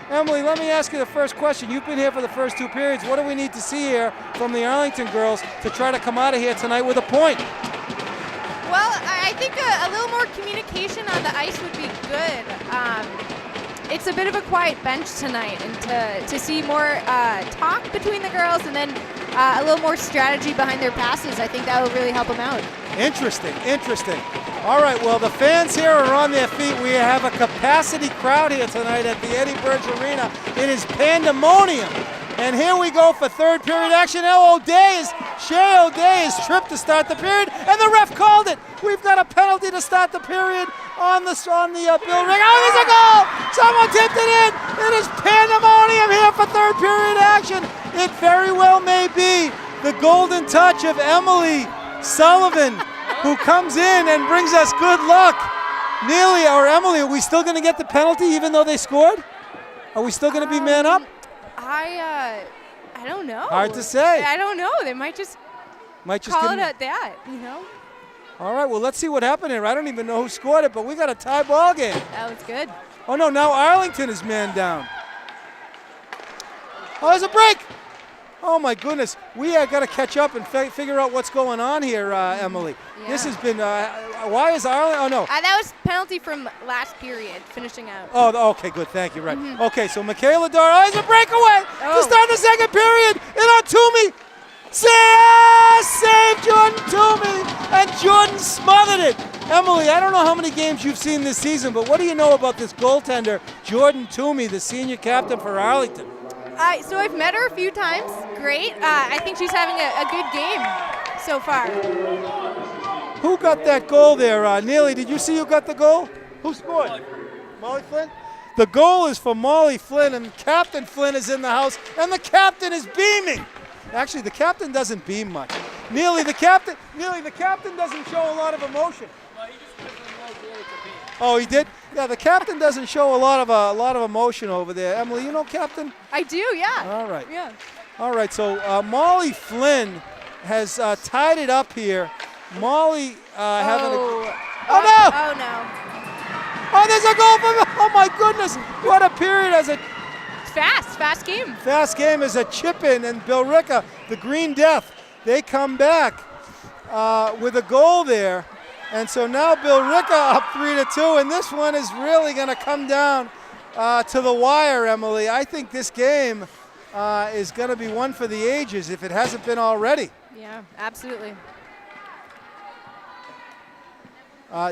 Emily, let me ask you the first question. You've been here for the first 2 periods. What do we need to see here from the Arlington girls to try to come out of here tonight with a point? Well, I think a little more communication on the ice would be good. It's a bit of a quiet bench tonight, and to see more talk between the girls and then a little more strategy behind their passes, I think that will really help them out. Interesting, interesting. All right, well, the fans here are on their feet. We have a capacity crowd here tonight at the Eddie Burns Arena. It is pandemonium. And here we go for third period action. Shea O'Day is tripped to start the period, and the ref called it. We've got a penalty to start the period on the Billerica. Oh, there's a goal! Someone tipped it in. It is pandemonium here for third period action. It very well may be the golden touch of Emily Sullivan, who comes in and brings us good luck. Neal or Emily, are we still going to get the penalty even though they scored? Are we still going to be man up? I don't know. Hard to say. I don't know. They might just call it at that, you know? All right, well, let's see what happened here. I don't even know who scored it, but we got a tie ball game. That was good. Oh, no, now Arlington is man down. Oh, there's a break. Oh, my goodness. We got to catch up and figure out what's going on here, Emily. Yeah. This has been, why is Arlington, oh, no. That was penalty from last period, finishing out. Oh, okay, good. Thank you. Right. Okay, so Michaela Dar, oh, there's a breakaway to start the second period. And on Toomey. Save Jordan Toomey. And Jordan smothered it. Emily, I don't know how many games you've seen this season, but what do you know about this goaltender, Jordan Toomey, the senior captain for Arlington? So I've met her a few times. Great. I think she's having a good game so far. Who got that goal there? Neely, did you see who got the goal? Who scored? Molly Flynn? The goal is for Molly Flynn, and Captain Flynn is in the house, and the captain is beaming. Actually, the captain doesn't beam much. Neely, the captain doesn't show a lot of emotion. Oh, he did? Yeah, the captain doesn't show a lot of emotion over there. Emily, you know Captain? I do, yeah. All right. Yeah. All right, so Molly Flynn has tied it up here. Molly having a... Oh, no! Oh, no. Oh, there's a goal from... Oh, my goodness. What a period as a... Fast game. Fast game as a chip-in, and Billerica, the Green Death, they come back with a goal there. And so now Billerica up 3-2, and this one is really going to come down to the wire, Emily. I think this game is going to be one for the ages if it hasn't been already. Yeah, absolutely.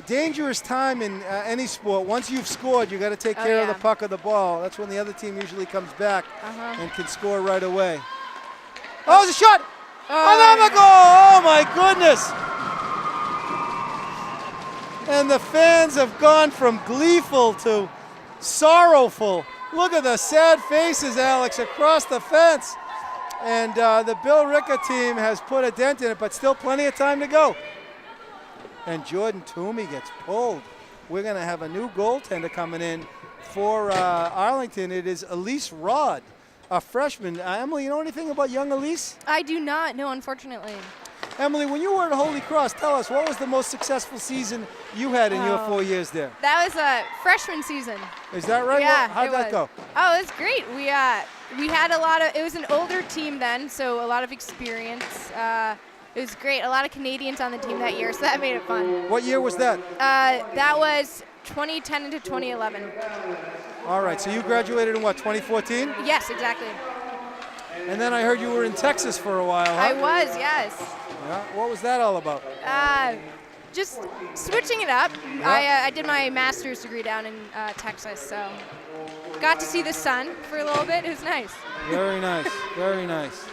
Dangerous time in any sport. Once you've scored, you got to take care of the puck or the ball. That's when the other team usually comes back and can score right away. Oh, it's a shot! Another goal! Oh, my goodness! And the fans have gone from gleeful to sorrowful. Look at the sad faces, Alex, across the fence. And the Billerica team has put a dent in it, but still plenty of time to go. And Jordan Toomey gets pulled. We're going to have a new goaltender coming in for Arlington. It is Elise Rod, a freshman. Emily, you know anything about young Elise? I do not, no, unfortunately. Emily, when you were at Holy Cross, tell us, what was the most successful season you had in your 4 years there? That was a freshman season. Is that right? Yeah, How'd that go? Oh, it was great. We had a lot of, it was an older team then, so a lot of experience. It was great. A lot of Canadians on the team that year, so that made it fun. What year was that? That was 2010 to 2011. All right, so you graduated in what, 2014? Yes, exactly. And then I heard you were in Texas for a while, huh? I was, yes. Yeah, what was that all about? Just switching it up. Yeah. I did my master's degree down in Texas, so got to see the sun for a little bit. It was nice. Very nice, very nice.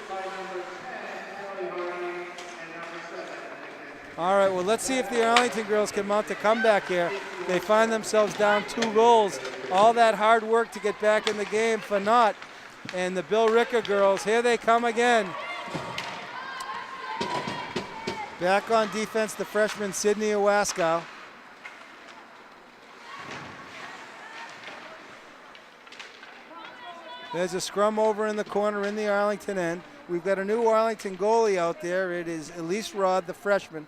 All right, well, let's see if the Arlington girls can mount a comeback here. They find themselves down 2 goals. All that hard work to get back in the game for naught. And the Billerica girls, here they come again. Back on defense, the freshman Sydney Owaskow. There's a scrum over in the corner in the Arlington end. We've got a new Arlington goalie out there. It is Elise Rod, the freshman.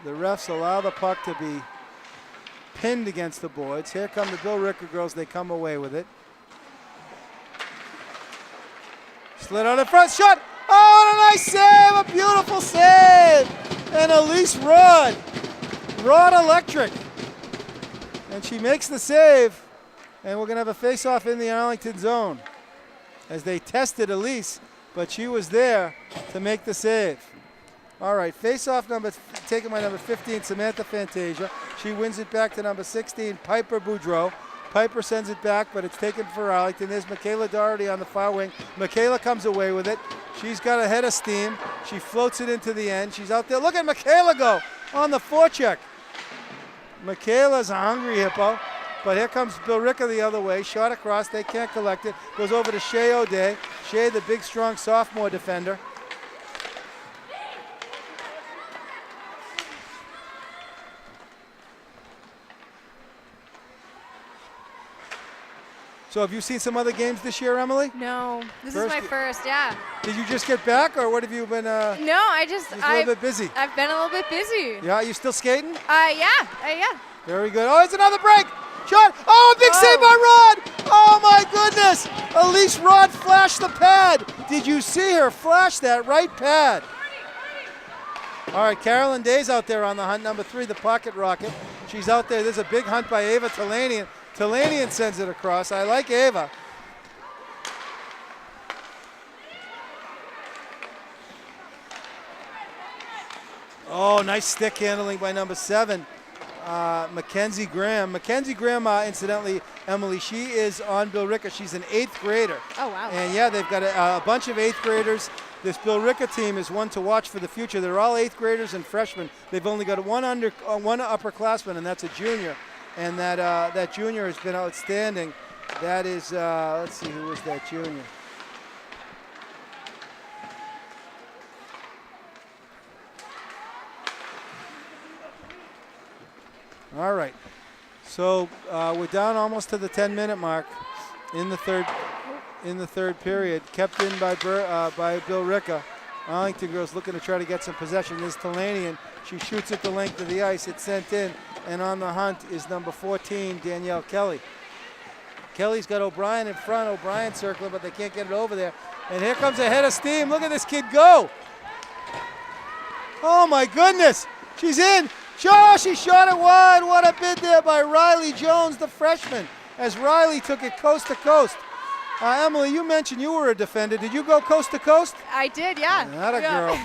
The refs allow the puck to be pinned against the boards. Here come the Billerica girls. They come away with it. Slid on the front, shot. Oh, and a nice save, a beautiful save. And Elise Rod, Rod Electric. And she makes the save. And we're going to have a face-off in the Arlington zone as they tested Elise, but she was there to make the save. All right, face-off taken by number 15, Samantha Fantasia. She wins it back to number 16, Piper Boudreau. Piper sends it back, but it's taken for Arlington. There's Michaela Doherty on the far wing. Michaela comes away with it. She's got a head of steam. She floats it into the end. She's out there. Look at Michaela go on the forecheck. Michaela's a hungry hippo. But here comes Billerica the other way. Shot across. They can't collect it. Goes over to Shea O'Day. Shea, the big, strong sophomore defender. So have you seen some other games this year, Emily? No, this is my first, yeah. Did you just get back, or what have you been? No, I just a little bit busy. I've been a little bit busy. Yeah, you still skating? Yeah. Very good. Oh, it's another break. Shot. Oh, a big save by Rod. Oh, my goodness. Elise Rod flashed the pad. Did you see her flash that right pad? All right, Carolyn Day's out there on the hunt. Number 3, the pocket rocket. She's out there. There's a big hunt by Ava Talanian. Talanian sends it across. I like Ava. Oh, nice stick handling by number 7. Mackenzie Graham. Mackenzie Graham, incidentally, Emily, she is on Billerica. She's an 8th grader. Oh, wow. And yeah, they've got a bunch of 8th graders. This Billerica team is one to watch for the future. They're all 8th graders and freshmen. They've only got one upperclassman, and that's a junior. And that junior has been outstanding. That is, let's see, who was that junior? All right, so we're down almost to the 10-minute mark in the third period. Kept in by Billerica. Arlington girls looking to try to get some possession. This is Talanian. She shoots at the length of the ice. It's sent in, and on the hunt is number 14, Danielle Kelly. Kelly's got O'Brien in front. O'Brien circling, but they can't get it over there. And here comes a head of steam. Look at this kid go. Oh my goodness, she's in. She shot it wide. What a bid there by Riley Jones, the freshman, as Riley took it coast to coast. Emily, you mentioned you were a defender. Did you go coast to coast? I did, yeah. That a girl.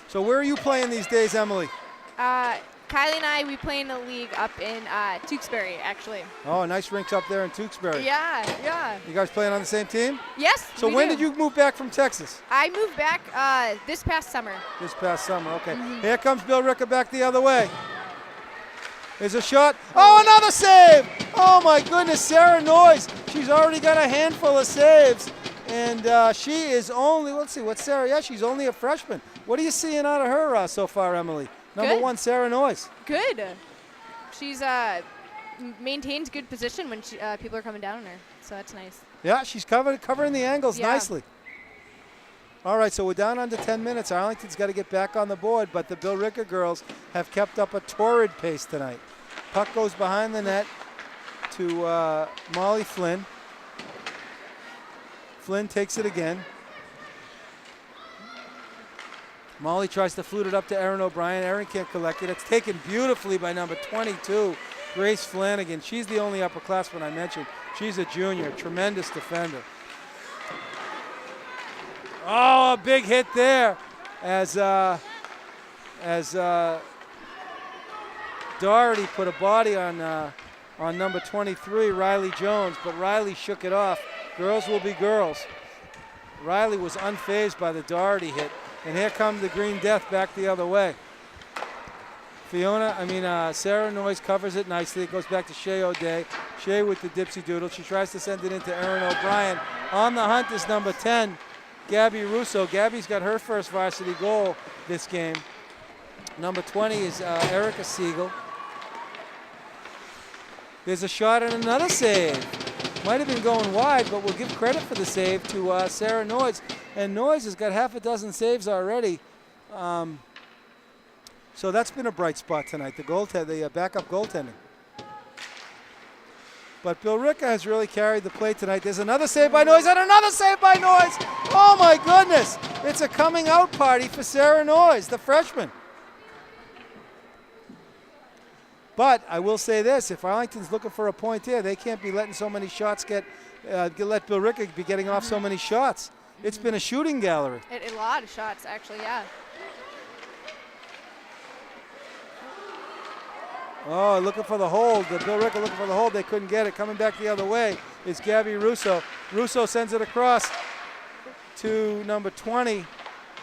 So where are you playing these days, Emily? Kylie and I, we play in a league up in Tewksbury, actually. Oh, nice rinks up there in Tewksbury. Yeah. You guys playing on the same team? Yes. So when did you move back from Texas? I moved back this past summer. This past summer, okay. Here comes Billerica back the other way. There's a shot. Oh, another save! Oh my goodness, Sarah Noyes. She's already got a handful of saves. And she is only, let's see, what's Sarah? Yeah, she's only a freshman. What are you seeing out of her so far, Emily? Number 1, Sarah Noyes. Good. She's maintains good position when people are coming down on her, so that's nice. Yeah, she's covering the angles nicely. All right, so we're down under 10 minutes. Arlington's got to get back on the board, but the Billerica girls have kept up a torrid pace tonight. Puck goes behind the net to Molly Flynn. Flynn takes it again. Molly tries to flute it up to Erin O'Brien. Erin can't collect it. It's taken beautifully by number 22, Grace Flanagan. She's the only upperclassman I mentioned. She's a junior, tremendous defender. Oh, a big hit there as Doherty put a body on number 23, Riley Jones, but Riley shook it off. Girls will be girls. Riley was unfazed by the Doherty hit. And here come the Green Death back the other way. Sarah Noyes covers it nicely. It goes back to Shea O'Day. Shea with the dipsy doodle. She tries to send it into Erin O'Brien. On the hunt is number 10, Gabby Russo. Gabby's got her first varsity goal this game. Number 20 is Erica Siegel. There's a shot and another save. Might have been going wide, but we'll give credit for the save to Sarah Noyes. And Noyes has got half a dozen saves already. So that's been a bright spot tonight, the backup goaltending. But Billerica has really carried the play tonight. There's another save by Noyes and another save by Noyes. Oh my goodness. It's a coming out party for Sarah Noyes, the freshman. But I will say this, if Arlington's looking for a point here, they can't be letting so many shots let Billerica be getting off so many shots. It's been a shooting gallery. A lot of shots, actually, yeah. Oh, looking for the hold. Billerica looking for the hold. They couldn't get it. Coming back the other way is Gabby Russo. Russo sends it across to number 20,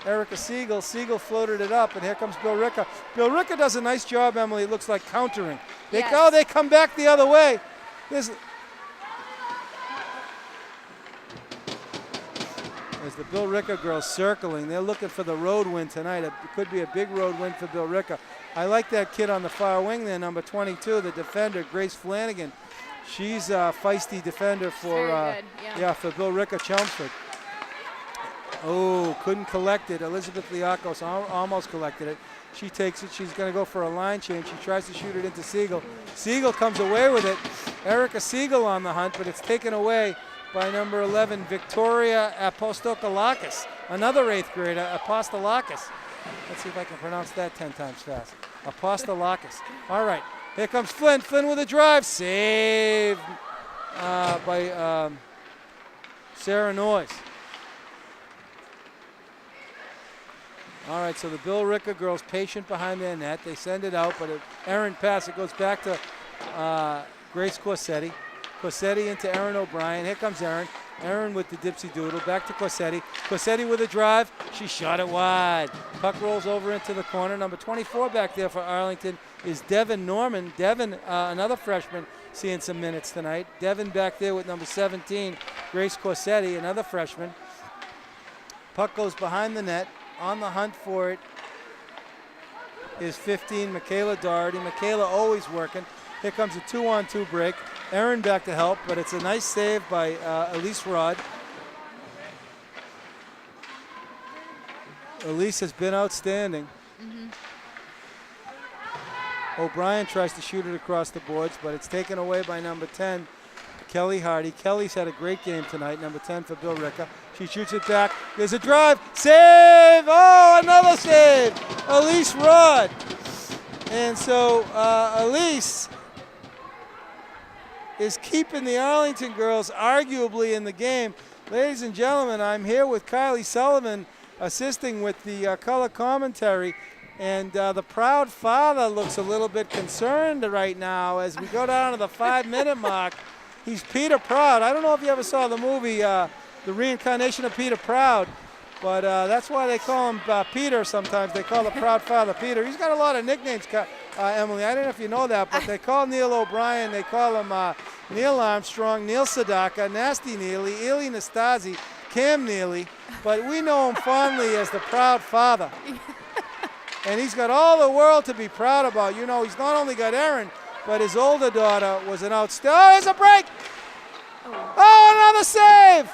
Erica Siegel. Siegel floated it up, and here comes Billerica. Billerica does a nice job, Emily. It looks like countering. They come back the other way. There's the Billerica girls circling. They're looking for the road win tonight. It could be a big road win for Billerica. I like that kid on the far wing there, number 22, the defender, Grace Flanagan. She's a feisty defender for for Billerica Chelmsford. Oh, couldn't collect it. Elizabeth Liakos almost collected it. She takes it. She's going to go for a line change. She tries to shoot it into Siegel. Siegel comes away with it. Erica Siegel on the hunt, but it's taken away by number 11, Victoria Apostolakis, another 8th grader, Apostolakis. Let's see if I can pronounce that 10 times fast. Apostolakis. All right, here comes Flynn. Flynn with a drive. Saved by Sarah Noyes. All right, so the Billerica girls patient behind their net. They send it out, but Erin pass. It goes back to Grace Corsetti. Corsetti into Erin O'Brien. Here comes Erin. Erin with the dipsy doodle. Back to Corsetti. Corsetti with a drive. She shot it wide. Puck rolls over into the corner. Number 24 back there for Arlington is Devin Norman. Devin, another freshman, seeing some minutes tonight. Devin back there with number 17, Grace Corsetti, another freshman. Puck goes behind the net. On the hunt for it is 15, Michaela Doherty. Michaela always working. Here comes a 2-on-2 break. Erin back to help, but it's a nice save by Elise Rod. Elise has been outstanding. O'Brien tries to shoot it across the boards, but it's taken away by number 10, Kelly Hardy. Kelly's had a great game tonight, number 10 for Billerica. She shoots it back. There's a drive. Save! Oh, another save! Elise Rod. And so Elise is keeping the Arlington girls arguably in the game. Ladies and gentlemen, I'm here with Kylie Sullivan assisting with the color commentary. And the proud father looks a little bit concerned right now as we go down to the 5-minute mark. He's Peter Proud. I don't know if you ever saw the movie, The Reincarnation of Peter Proud, but that's why they call him Peter sometimes. They call the proud father Peter. He's got a lot of nicknames, Emily. I don't know if you know that, but they call Neal O'Brien. They call him Neil Armstrong, Neil Sedaka, Nasty Neely, Ely Nastasi, Cam Neely, but we know him fondly as the proud father. And he's got all the world to be proud about. You know, he's not only got Erin, but his older daughter was an outstanding. Oh, there's a break! Oh, another save!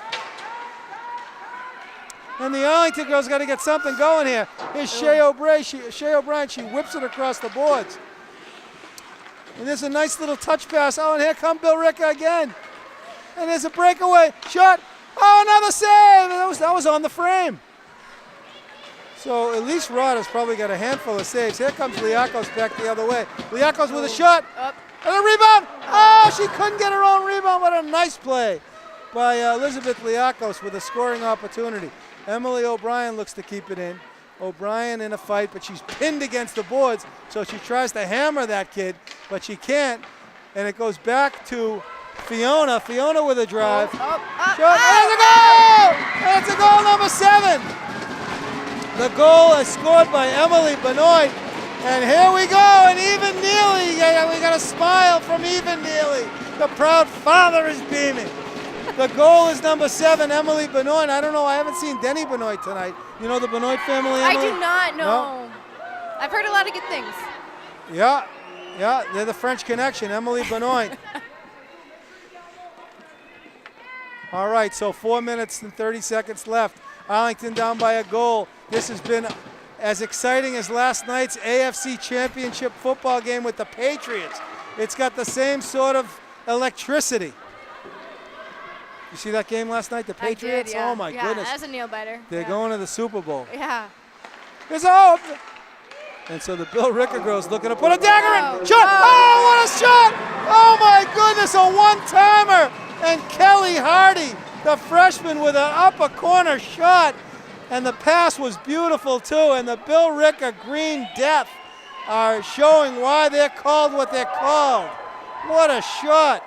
And the Arlington girls got to get something going here. Here's Shea O'Brien. She whips it across the boards. And there's a nice little touch pass. Oh, and here comes Billerica again. And there's a breakaway shot. Oh, another save! That was on the frame. So Elise Rod has probably got a handful of saves. Here comes Liakos back the other way. Liakos with a shot. And a rebound. Oh, she couldn't get her own rebound. What a nice play by Elizabeth Liakos with a scoring opportunity. Emily O'Brien looks to keep it in. O'Brien in a fight, but she's pinned against the boards, so she tries to hammer that kid, but she can't. And it goes back to Fiona. Fiona with a drive. Shot. And it's a goal! And it's a goal number 7. The goal is scored by Emily Benoit. And here we go, and even Neely, we got a smile from even Neely. The proud father is beaming. The goal is number 7, Emily Benoit. I don't know, I haven't seen Denny Benoit tonight. You know the Benoit family, Emily? I do not know. No? I've heard a lot of good things. Yeah, they're the French connection, Emily Benoit. All right, so 4 minutes and 30 seconds left. Arlington down by a goal. This has been as exciting as last night's AFC Championship football game with the Patriots. It's got the same sort of electricity. You see that game last night, the Patriots? I did, yeah. Oh my goodness. That's a nail biter. They're going to the Super Bowl. Yeah. There's hope. And so the Billerica girls looking to put a dagger in. Shot! Oh, what a shot! Oh my goodness, a one-timer. And Kelly Hardy, the freshman, with an upper corner shot. And the pass was beautiful too. And the Billerica Green Death are showing why they're called what they're called. What a shot.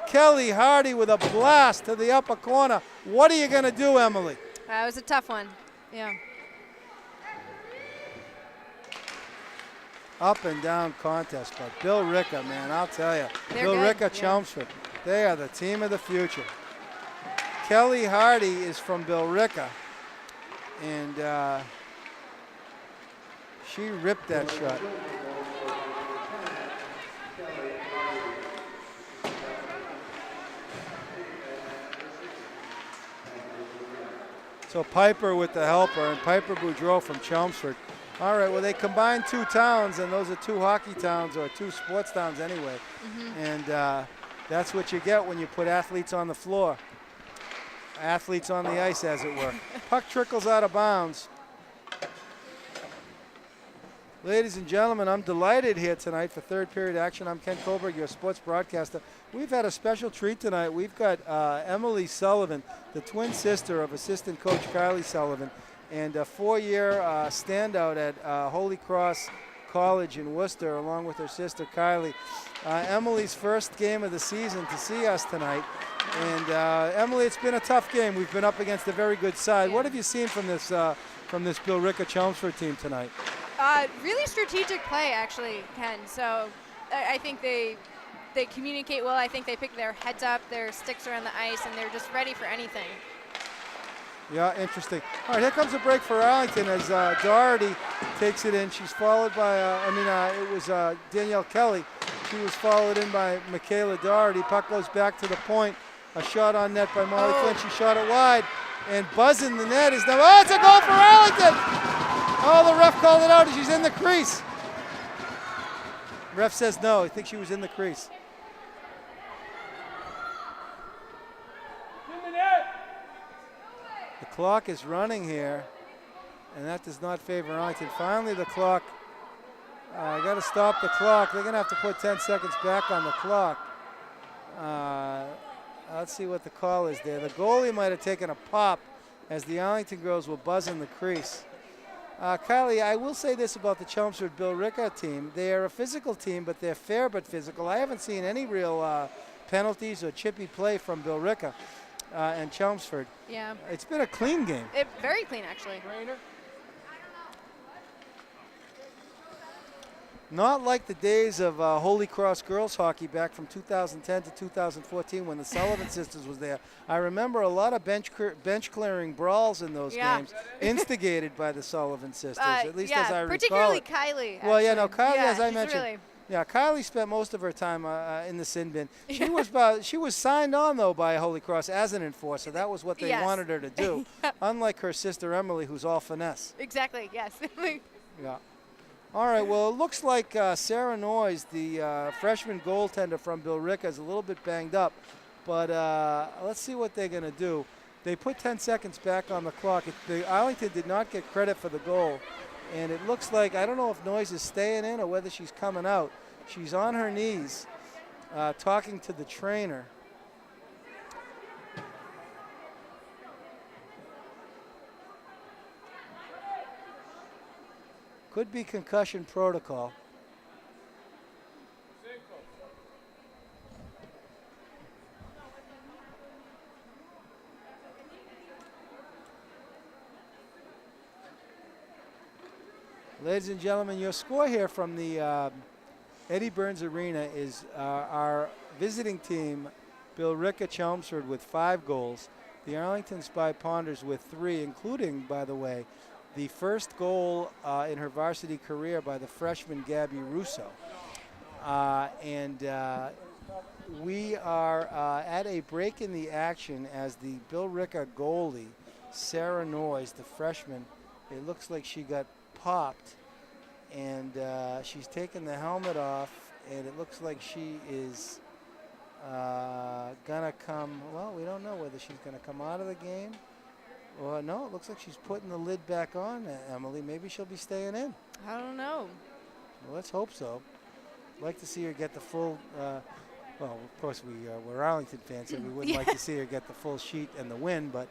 Kelly Hardy with a blast to the upper corner. What are you going to do, Emily? That was a tough one. Yeah. Up and down contest, but Billerica, man, I'll tell you. Billerica, Chelmsford, they are the team of the future. Kelly Hardy is from Billerica, and she ripped that shot. So Piper with the helper, and Piper Boudreau from Chelmsford. All right, well, they combined 2 towns, and those are 2 hockey towns, or 2 sports towns anyway. And that's what you get when you put athletes on the floor. Athletes on the ice, as it were. Puck trickles out of bounds. Ladies and gentlemen, I'm delighted here tonight for third period action. I'm Ken Kohlberg, your sports broadcaster. We've had a special treat tonight. We've got Emily Sullivan, the twin sister of assistant coach Kylie Sullivan, and a 4-year standout at Holy Cross College in Worcester, along with her sister Kylie. Emily's first game of the season to see us tonight. And Emily, it's been a tough game. We've been up against a very good side. What have you seen from this Billerica Chelmsford team tonight? Really strategic play, actually, Ken. So I think they communicate well. I think they pick their heads up, their sticks around the ice, and they're just ready for anything. Yeah, interesting. All right, here comes a break for Arlington as Doherty takes it in. She's followed by, it was Danielle Kelly. She was followed in by Michaela Doherty. Puck goes back to the point. A shot on net by Molly Flynn. She shot it wide, and buzzing the net is now. Oh, it's a goal for Arlington! Oh, the ref called it out. She's in the crease. Ref says no. I think she was in the crease. The clock is running here, and that does not favor Arlington. Finally, the clock. I got to stop the clock. They're going to have to put 10 seconds back on the clock. Let's see what the call is there. The goalie might have taken a pop as the Arlington girls were buzzing the crease. Kylie, I will say this about the Chelmsford Billerica team. They are a physical team, but they're fair but physical. I haven't seen any real penalties or chippy play from Billerica and Chelmsford. Yeah. It's been a clean game. Very clean, actually. Not like the days of Holy Cross girls hockey back from 2010 to 2014 when the Sullivan sisters was there. I remember a lot of bench clearing brawls in those games, instigated by the Sullivan sisters, at least as I recall. Particularly Kylie. Actually. Well, yeah, no, Kylie, as I mentioned. Really... Yeah, Kylie spent most of her time in the sin bin. She was signed on, though, by Holy Cross as an enforcer. That was what they wanted her to do, unlike her sister Emily, who's all finesse. Exactly, yes. Yeah. All right, well, it looks like Sarah Noyes, the freshman goaltender from Billerica, is a little bit banged up. But let's see what they're going to do. They put 10 seconds back on the clock. Arlington did not get credit for the goal. And it looks like, I don't know if Noyes is staying in or whether she's coming out. She's on her knees talking to the trainer. Could be concussion protocol. Ladies and gentlemen, your score here from the Eddie Burns Arena is our visiting team, Billerica Chelmsford, with 5 goals. The Arlington Spy Ponders with 3, including, by the way, the first goal in her varsity career by the freshman Gabby Russo. We are at a break in the action as the Billerica goalie, Sarah Noyes, the freshman, it looks like she got popped, and she's taken the helmet off, and it looks like she is gonna come, well, we don't know whether she's gonna come out of the game. Well, no, it looks like she's putting the lid back on, Emily. Maybe she'll be staying in. I don't know. Well, let's hope so. I'd like to see her get the full, well, of course, we're Arlington fans, so we wouldn't like to see her get the full sheet and the win, but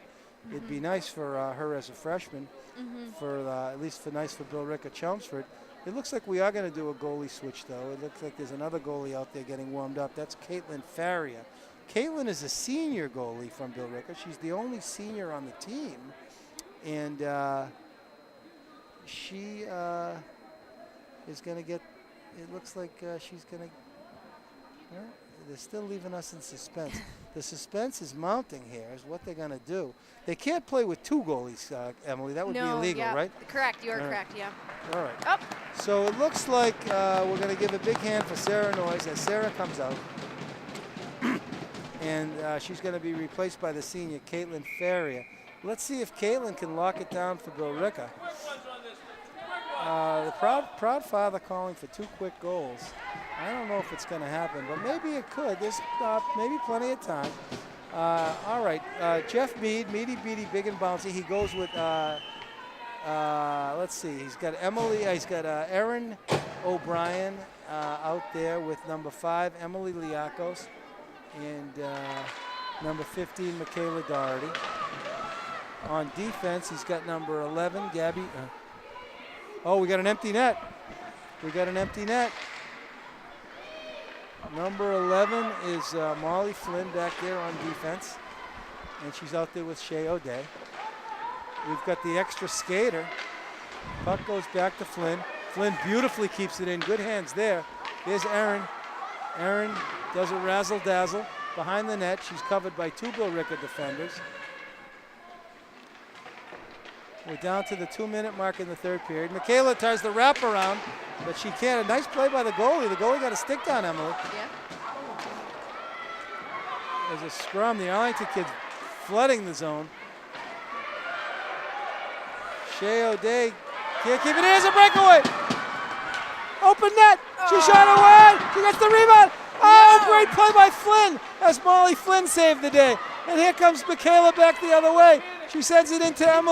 it'd be nice for her as a freshman, for at least nice for Billerica Chelmsford. It looks like we are going to do a goalie switch, though. It looks like there's another goalie out there getting warmed up. That's Caitlin Faria. Caitlin is a senior goalie from Billerica. She's the only senior on the team, and she is going to get, it looks like she's going to, well, they're still leaving us in suspense. The suspense is mounting here, is what they're going to do. They can't play with 2 goalies, Emily. That would be illegal, yeah. right? Correct, you are correct, yeah. All right. Oh. So it looks like we're going to give a big hand for Sarah Noyes as Sarah comes out. And she's going to be replaced by the senior, Caitlin Faria. Let's see if Caitlin can lock it down for Billerica. The proud father calling for 2 quick goals. I don't know if it's going to happen, but maybe it could. There's maybe plenty of time. All right, Jeff Mead, Meaty Beady, big and bouncy. He goes with, let's see, he's got Erin O'Brien out there with number 5, Emily Liakos, and number 15, Michaela Doherty. On defense, he's got number 11, Gabby. Oh, we got an empty net. Number 11 is Molly Flynn back there on defense, and she's out there with Shea O'Day. We've got the extra skater. Puck goes back to Flynn. Flynn beautifully keeps it in. Good hands there. There's Erin. Erin does a razzle-dazzle behind the net. She's covered by 2 Billerica defenders. We're down to the 2-minute mark in the 3rd period. Michaela tries the wraparound, but she can't. A nice play by the goalie. The goalie got a stick down, Emily. Yeah. There's a scrum. The Arlington kids flooding the zone. Shea O'Day can't keep it in. Here's a breakaway. Open net. She shot it wide. She gets the rebound. Oh, great play by Flynn as Molly Flynn saved the day. And here comes Michaela back the other way. She sends it into Erin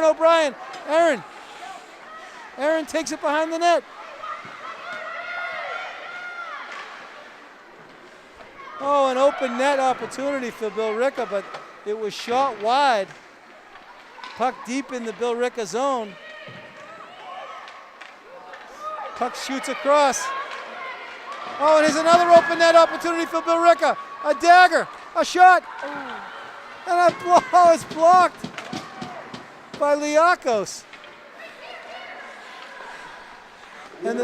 O'Brien. Erin takes it behind the net. Oh, an open net opportunity for Billerica, but it was shot wide. Puck deep in the Billerica zone. Puck shoots across. Oh, and here's another open net opportunity for Billerica. A dagger, a shot. And it's blocked by Liakos. And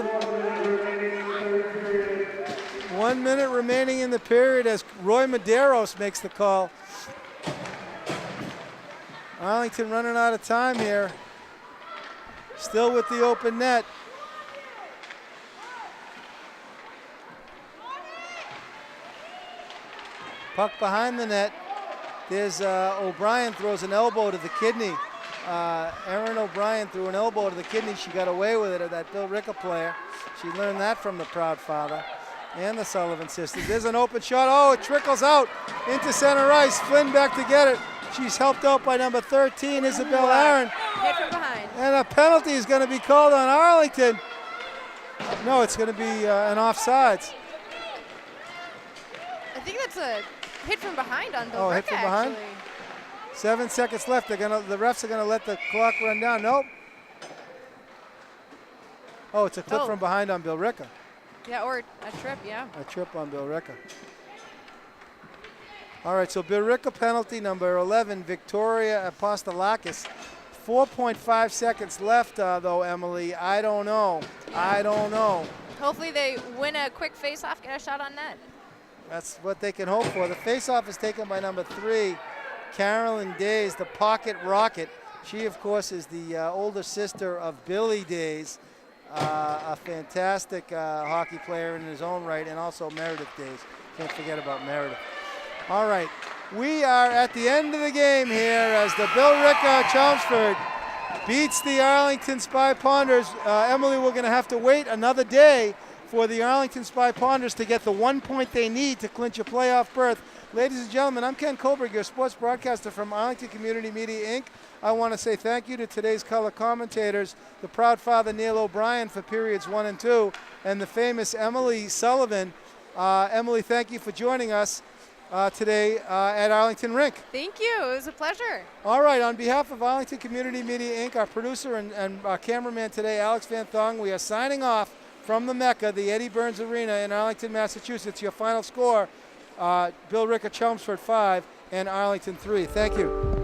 1 minute remaining in the period as Roy Medeiros makes the call. Arlington running out of time here. Still with the open net. Puck behind the net. There's O'Brien throws an elbow to the kidney. Erin O'Brien threw an elbow to the kidney. She got away with it, that Billerica player. She learned that from the proud father and the Sullivan sisters. There's an open shot. Oh, it trickles out into center ice. Flynn back to get it. She's helped out by number 13, Isabel Aaron. Hit from behind. And a penalty is going to be called on Arlington. No, it's going to be an offsides. I think that's a hit from behind on Billerica. Oh, hit from behind? Actually. 7 seconds left. The refs are gonna let the clock run down. Nope. Oh, it's a clip from behind on Billerica. Yeah, or a trip, yeah. A trip on Billerica. All right, so Billerica penalty number 11, Victoria Apostolakis 4.5 seconds left, though, Emily. I don't know. Hopefully they win a quick face-off, get a shot on net. That's what they can hope for. The face-off is taken by number 3, Carolyn Days, the pocket rocket. She, of course, is the older sister of Billy Days, a fantastic hockey player in his own right, and also Meredith Days. Can't forget about Meredith. All right, we are at the end of the game here as the Billerica Chelmsford beats the Arlington Spy Ponders. Emily, we're going to have to wait another day for the Arlington Spy Ponders to get the 1 point they need to clinch a playoff berth. Ladies and gentlemen, I'm Ken Kohlberg, your sports broadcaster from Arlington Community Media, Inc. I want to say thank you to today's color commentators, the proud father Neal O'Brien for periods 1 and 2, and the famous Emily Sullivan. Emily, thank you for joining us today at Arlington Rink. Thank you. It was a pleasure. All right, on behalf of Arlington Community Media, Inc., our producer and our cameraman today, Alex Van Thong, we are signing off from the Mecca, the Eddie Burns Arena in Arlington, Massachusetts. Your final score, Billerica Chelmsford 5 and Arlington 3. Thank you.